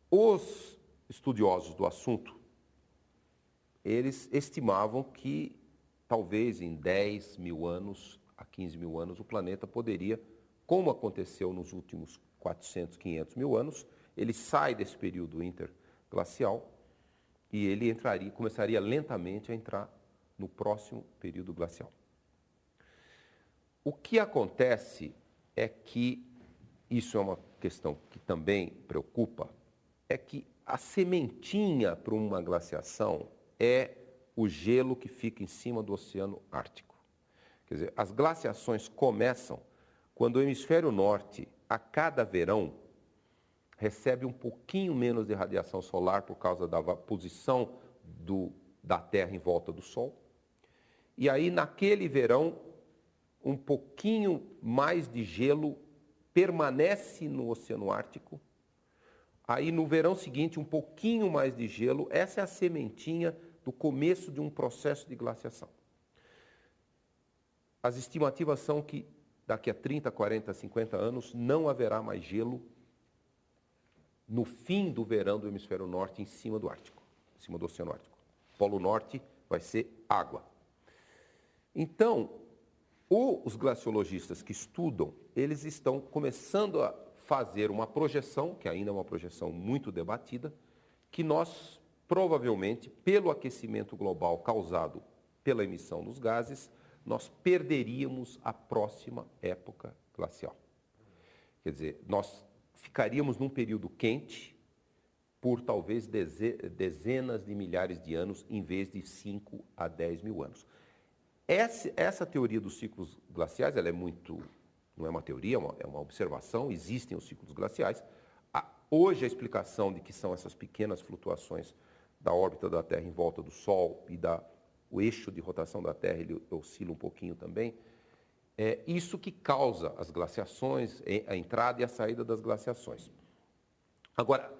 os estudiosos do assunto, eles estimavam que talvez em 10 mil anos a 15 mil anos o planeta poderia, como aconteceu nos últimos 400, 500 mil anos, ele sai desse período interglacial e ele começaria lentamente a entrar no próximo período glacial. O que acontece é que, isso é uma questão que também preocupa, é que a sementinha para uma glaciação é o gelo que fica em cima do Oceano Ártico. Quer dizer, as glaciações começam quando o hemisfério norte, a cada verão, recebe um pouquinho menos de radiação solar por causa da posição da Terra em volta do Sol. E aí, naquele verão, um pouquinho mais de gelo permanece no Oceano Ártico. Aí, no verão seguinte, um pouquinho mais de gelo. Essa é a sementinha do começo de um processo de glaciação. As estimativas são que daqui a 30, 40, 50 anos não haverá mais gelo no fim do verão do hemisfério norte em cima do Ártico, em cima do Oceano Ártico. Polo Norte vai ser água. Então, os glaciologistas que estudam, eles estão começando a fazer uma projeção, que ainda é uma projeção muito debatida, que nós, provavelmente, pelo aquecimento global causado pela emissão dos gases, nós perderíamos a próxima época glacial. Quer dizer, nós ficaríamos num período quente por talvez dezenas de milhares de anos, em vez de 5 a 10 mil anos. Essa teoria dos ciclos glaciais, ela não é uma teoria, é uma observação, existem os ciclos glaciais. Hoje a explicação de que são essas pequenas flutuações da órbita da Terra em volta do Sol e o eixo de rotação da Terra, ele oscila um pouquinho também, é isso que causa as glaciações, a entrada e a saída das glaciações. Agora,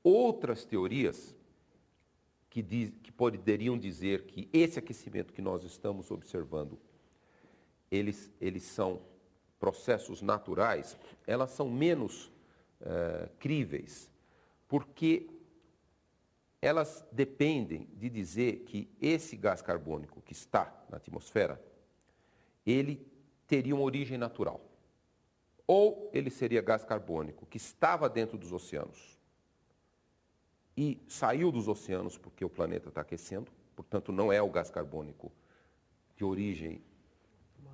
outras teorias que poderiam dizer que esse aquecimento que nós estamos observando, eles são processos naturais, elas são menos críveis, porque elas dependem de dizer que esse gás carbônico que está na atmosfera, ele teria uma origem natural. Ou ele seria gás carbônico que estava dentro dos oceanos e saiu dos oceanos porque o planeta está aquecendo, portanto não é o gás carbônico de origem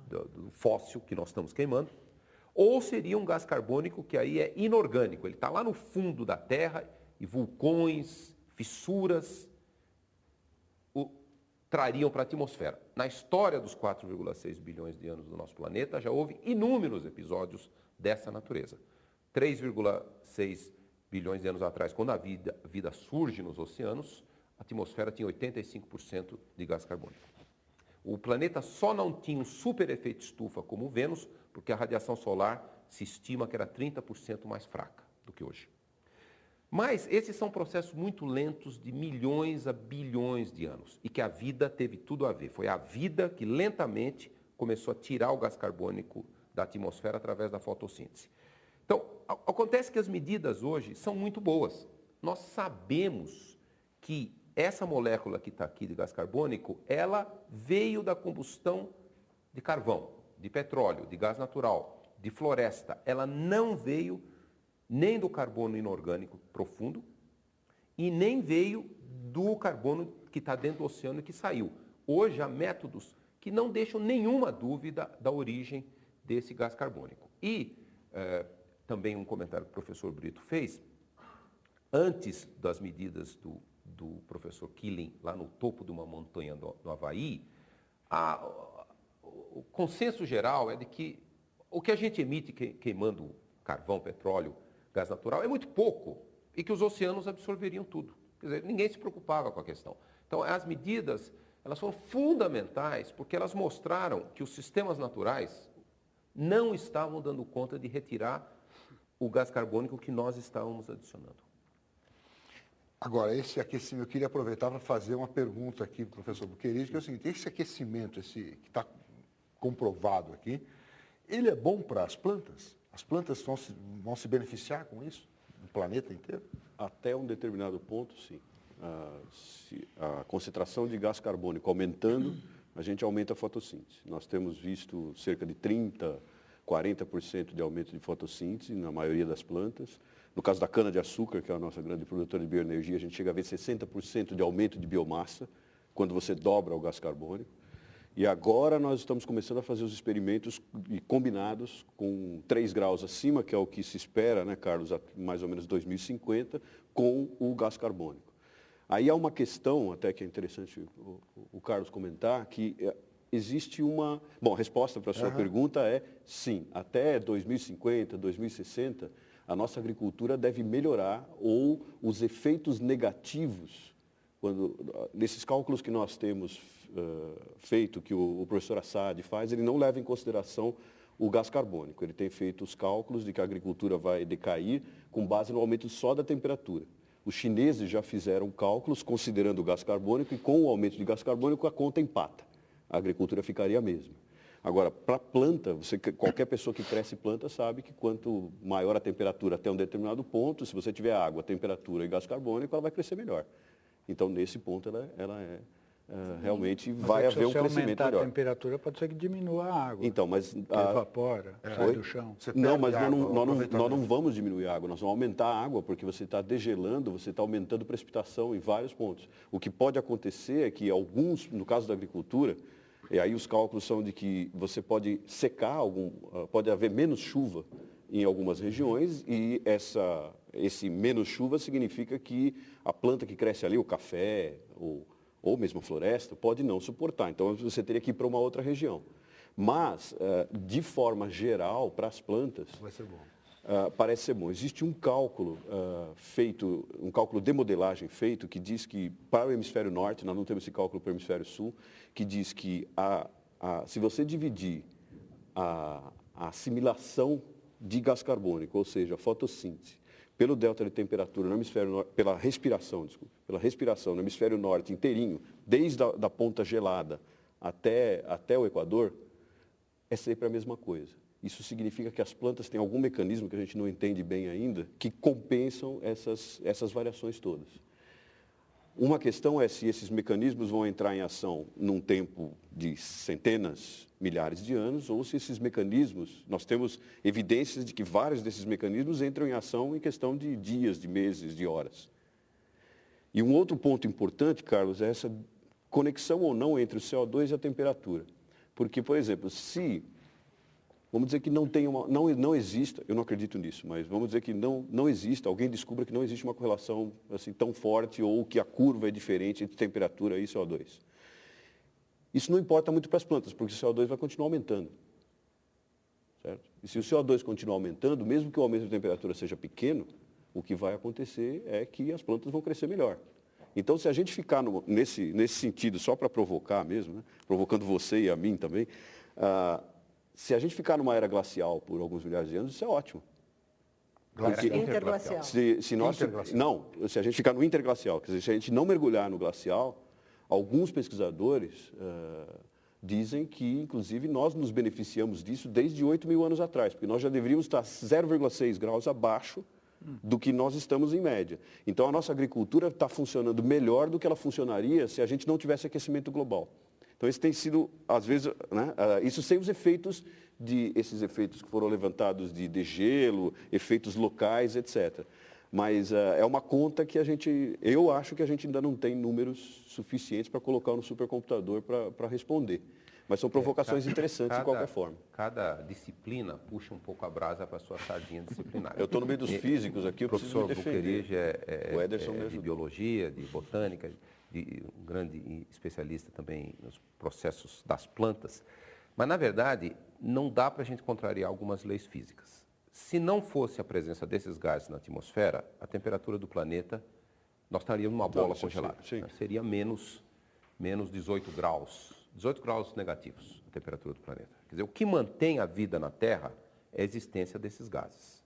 do fóssil que nós estamos queimando, ou seria um gás carbônico que aí é inorgânico, ele está lá no fundo da Terra e vulcões, fissuras, trariam para a atmosfera. Na história dos 4,6 bilhões de anos do nosso planeta, já houve inúmeros episódios dessa natureza. 3,6 bilhões de anos atrás, quando a vida surge nos oceanos, a atmosfera tinha 85% de gás carbônico. O planeta só não tinha um super efeito estufa como o Vênus, porque a radiação solar se estima que era 30% mais fraca do que hoje. Mas esses são processos muito lentos de milhões a bilhões de anos e que a vida teve tudo a ver. Foi a vida que lentamente começou a tirar o gás carbônico da atmosfera através da fotossíntese. Então, acontece que as medidas hoje são muito boas. Nós sabemos que essa molécula que está aqui de gás carbônico, ela veio da combustão de carvão, de petróleo, de gás natural, de floresta. Ela não veio nem do carbono inorgânico profundo e nem veio do carbono que está dentro do oceano e que saiu. Hoje há métodos que não deixam nenhuma dúvida da origem desse gás carbônico. E também um comentário que o professor Brito fez, antes das medidas do professor Killing, lá no topo de uma montanha do Havaí, o consenso geral é de que o que a gente emite queimando carvão, petróleo, gás natural é muito pouco e que os oceanos absorveriam tudo. Quer dizer, ninguém se preocupava com a questão. Então, as medidas, elas foram fundamentais porque elas mostraram que os sistemas naturais não estavam dando conta de retirar o gás carbônico que nós estávamos adicionando. Agora, esse aquecimento, eu queria aproveitar para fazer uma pergunta aqui para o professor Buqueride, que é o seguinte, esse aquecimento, que está comprovado aqui, ele é bom para as plantas? As plantas vão se beneficiar com isso, no planeta inteiro? Até um determinado ponto, sim. Se a concentração de gás carbônico aumentando, a gente aumenta a fotossíntese. Nós temos visto cerca de 30%, 40% de aumento de fotossíntese na maioria das plantas. No caso da cana-de-açúcar, que é a nossa grande produtora de bioenergia, a gente chega a ver 60% de aumento de biomassa, quando você dobra o gás carbônico. E agora nós estamos começando a fazer os experimentos combinados com 3 graus acima, que é o que se espera, né, Carlos, mais ou menos 2050, com o gás carbônico. Aí há uma questão, até que é interessante o Carlos comentar, que existe uma... Bom, a resposta para a sua pergunta é sim, até 2050, 2060, a nossa agricultura deve melhorar ou os efeitos negativos, nesses cálculos que nós temos feito, que o professor Assad faz, ele não leva em consideração o gás carbônico. Ele tem feito os cálculos de que a agricultura vai decair com base no aumento só da temperatura. Os chineses já fizeram cálculos considerando o gás carbônico e com o aumento de gás carbônico a conta empata. A agricultura ficaria a mesma. Agora, para a planta, qualquer pessoa que cresce planta sabe que quanto maior a temperatura até um determinado ponto, se você tiver água, temperatura e gás carbônico, ela vai crescer melhor. Então, nesse ponto, ela realmente vai haver um crescimento melhor. Se aumentar a temperatura, pode ser que diminua a água. Então, mas... evapora, sai do chão. Não, mas nós não vamos diminuir a água, nós vamos aumentar a água, porque você está degelando, você está aumentando precipitação em vários pontos. O que pode acontecer é que alguns, no caso da agricultura, e aí os cálculos são de que você pode secar, pode haver menos chuva em algumas regiões e esse menos chuva significa que a planta que cresce ali, o café ou mesmo a floresta, pode não suportar. Então você teria que ir para uma outra região. Mas, de forma geral, para as plantas, vai ser bom. Parece ser bom. Existe um cálculo feito, um cálculo de modelagem feito, que diz que para o hemisfério norte, nós não temos esse cálculo para o hemisfério sul, que diz que se você dividir a assimilação de gás carbônico, ou seja, a fotossíntese, pelo delta de temperatura no hemisfério norte, pela respiração no hemisfério norte inteirinho, desde a ponta gelada até o Equador, é sempre a mesma coisa. Isso significa que as plantas têm algum mecanismo que a gente não entende bem ainda, que compensam essas variações todas. Uma questão é se esses mecanismos vão entrar em ação num tempo de centenas, milhares de anos, ou se esses mecanismos, nós temos evidências de que vários desses mecanismos entram em ação em questão de dias, de meses, de horas. E um outro ponto importante, Carlos, é essa conexão ou não entre o CO2 e a temperatura. Porque, por exemplo, vamos dizer que não exista, eu não acredito nisso, mas vamos dizer que não exista, alguém descubra que não existe uma correlação assim, tão forte ou que a curva é diferente entre temperatura e CO2. Isso não importa muito para as plantas, porque o CO2 vai continuar aumentando. certo? E se o CO2 continuar aumentando, mesmo que o aumento de temperatura seja pequeno, o que vai acontecer é que as plantas vão crescer melhor. Então, se a gente ficar nesse sentido, só para provocar mesmo, né? Provocando você e a mim também, se a gente ficar numa era glacial por alguns milhares de anos, isso é ótimo. Interglacial. Se a gente ficar no interglacial, quer dizer, se a gente não mergulhar no glacial, alguns pesquisadores dizem que, inclusive, nós nos beneficiamos disso desde 8.000 anos atrás, porque nós já deveríamos estar 0,6 graus abaixo do que nós estamos em média. Então, a nossa agricultura está funcionando melhor do que ela funcionaria se a gente não tivesse aquecimento global. Então, esse tem sido, às vezes, né, isso sem os efeitos esses efeitos que foram levantados de degelo, efeitos locais, etc. Mas é uma conta que eu acho que a gente ainda não tem números suficientes para colocar no supercomputador para responder. Mas são provocações interessantes de qualquer forma. Cada disciplina puxa um pouco a brasa para a sua sardinha disciplinar. Eu estou no meio dos físicos aqui, eu preciso me defender. O professor Buquerege é de biologia, de botânica, um grande especialista também nos processos das plantas. Mas, na verdade, não dá para a gente contrariar algumas leis físicas. Se não fosse a presença desses gases na atmosfera, a temperatura do planeta, nós estaríamos numa bola congelada. Sim. Seria menos 18 graus. 18 graus negativos a temperatura do planeta. Quer dizer, o que mantém a vida na Terra é a existência desses gases.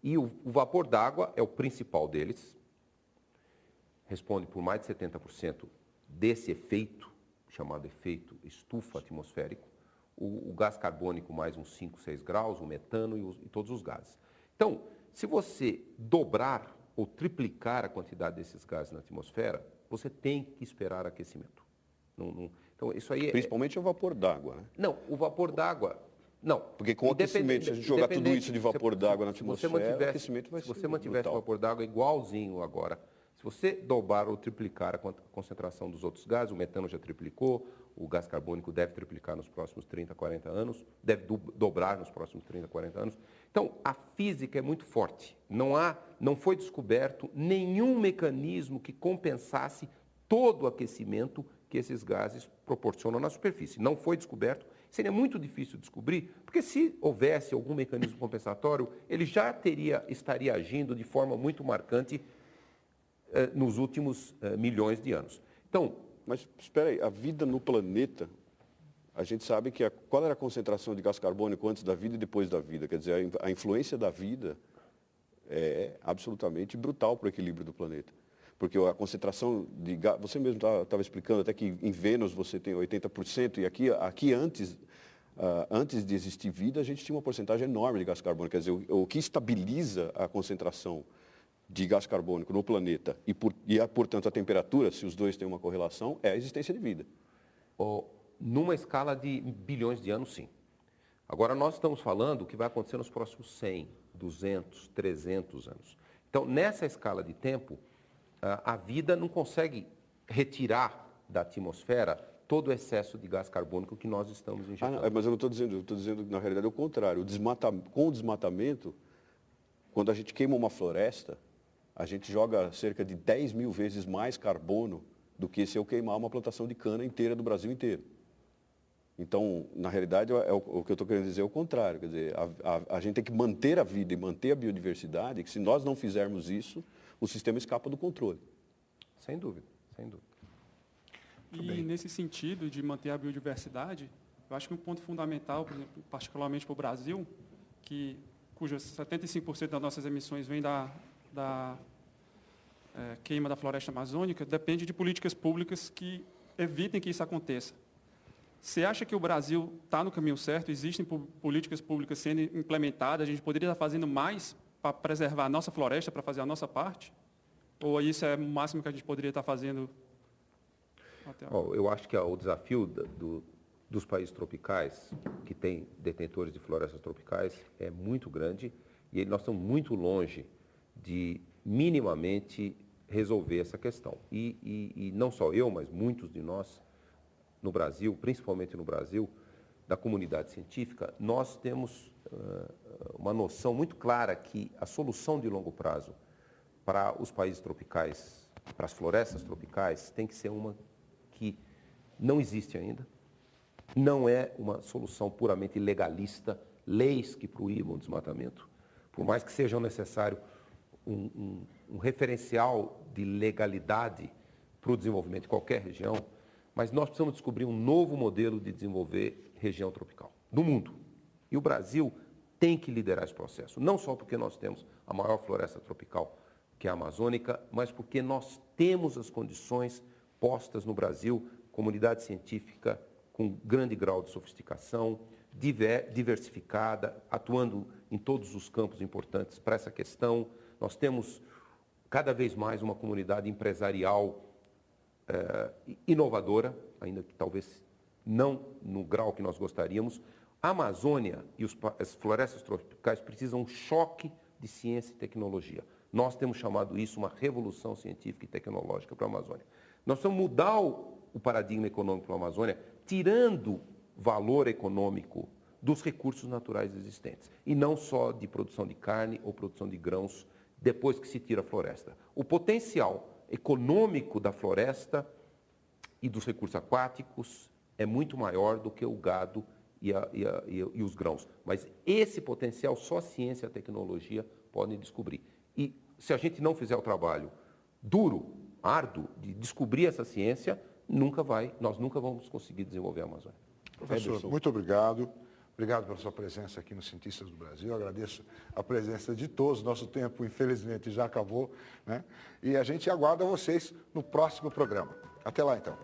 E o vapor d'água é o principal deles, responde por mais de 70% desse efeito, chamado efeito estufa atmosférico, o gás carbônico mais uns 5, 6 graus, o metano e todos os gases. Então, se você dobrar ou triplicar a quantidade desses gases na atmosfera, você tem que esperar aquecimento. Então, isso aí principalmente o vapor d'água, né? Não, o vapor d'água, não. Porque com o aquecimento, se a gente jogar tudo isso de vapor d'água na atmosfera, o aquecimento vai ser Se você mantivesse o vapor d'água igualzinho agora, se você dobrar ou triplicar a concentração dos outros gases, o metano já triplicou, o gás carbônico deve triplicar nos próximos 30, 40 anos, deve dobrar nos próximos 30, 40 anos. Então, a física é muito forte. Não foi descoberto nenhum mecanismo que compensasse todo o aquecimento que esses gases proporcionam na superfície. Não foi descoberto. Seria muito difícil descobrir, porque se houvesse algum mecanismo compensatório, ele já estaria agindo de forma muito marcante nos últimos milhões de anos. Então, mas espera aí, a vida no planeta, a gente sabe que qual era a concentração de gás carbônico antes da vida e depois da vida? Quer dizer, a influência da vida é absolutamente brutal para o equilíbrio do planeta. Porque a concentração de gás, você mesmo estava explicando até que em Vênus você tem 80%, e aqui antes de existir vida, a gente tinha uma porcentagem enorme de gás carbônico. Quer dizer, o que estabiliza a concentração de gás carbônico no planeta portanto, a temperatura, se os dois têm uma correlação, é a existência de vida. Numa escala de bilhões de anos, sim. Agora, nós estamos falando o que vai acontecer nos próximos 100, 200, 300 anos. Então, nessa escala de tempo, a vida não consegue retirar da atmosfera todo o excesso de gás carbônico que nós estamos injetando. Mas eu não estou dizendo, que na realidade é o contrário. Com o desmatamento, quando a gente queima uma floresta, a gente joga cerca de 10.000 vezes mais carbono do que se eu queimar uma plantação de cana inteira do Brasil inteiro. Então, na realidade, o que eu estou querendo dizer é o contrário. Quer dizer, a gente tem que manter a vida e manter a biodiversidade, que se nós não fizermos isso, o sistema escapa do controle. Sem dúvida, sem dúvida. E nesse sentido de manter a biodiversidade, eu acho que um ponto fundamental, por exemplo, particularmente para o Brasil, cujas 75% das nossas emissões vêm da queima da floresta amazônica, depende de políticas públicas que evitem que isso aconteça. Você acha que o Brasil está no caminho certo? Existem políticas públicas sendo implementadas? A gente poderia estar fazendo mais para preservar a nossa floresta, para fazer a nossa parte? Ou isso é o máximo que a gente poderia estar fazendo até agora? Eu acho que o desafio dos países tropicais, que têm detentores de florestas tropicais, é muito grande e nós estamos muito longe de minimamente resolver essa questão. E não só eu, mas muitos de nós, no Brasil, principalmente no Brasil, da comunidade científica, nós temos uma noção muito clara que a solução de longo prazo para os países tropicais, para as florestas tropicais, tem que ser uma que não existe ainda, não é uma solução puramente legalista, leis que proíbam o desmatamento, por mais que seja necessário um referencial de legalidade para o desenvolvimento de qualquer região, mas nós precisamos descobrir um novo modelo de desenvolver região tropical do mundo. E o Brasil tem que liderar esse processo, não só porque nós temos a maior floresta tropical, que é a amazônica, mas porque nós temos as condições postas no Brasil, comunidade científica com grande grau de sofisticação, diversificada, atuando em todos os campos importantes para essa questão. Nós temos cada vez mais uma comunidade empresarial inovadora, ainda que talvez não no grau que nós gostaríamos. A Amazônia e as florestas tropicais precisam um choque de ciência e tecnologia. Nós temos chamado isso uma revolução científica e tecnológica para a Amazônia. Nós precisamos mudar o paradigma econômico para a Amazônia, tirando valor econômico dos recursos naturais existentes, e não só de produção de carne ou produção de grãos depois que se tira a floresta. O potencial econômico da floresta e dos recursos aquáticos é muito maior do que o gado e os grãos. Mas esse potencial só a ciência e a tecnologia podem descobrir. E se a gente não fizer o trabalho duro, árduo, de descobrir essa ciência, nós nunca vamos conseguir desenvolver a Amazônia. Professor, muito obrigado. Obrigado pela sua presença aqui no Cientistas do Brasil. Eu agradeço a presença de todos. Nosso tempo, infelizmente, já acabou, né? E a gente aguarda vocês no próximo programa. Até lá, então.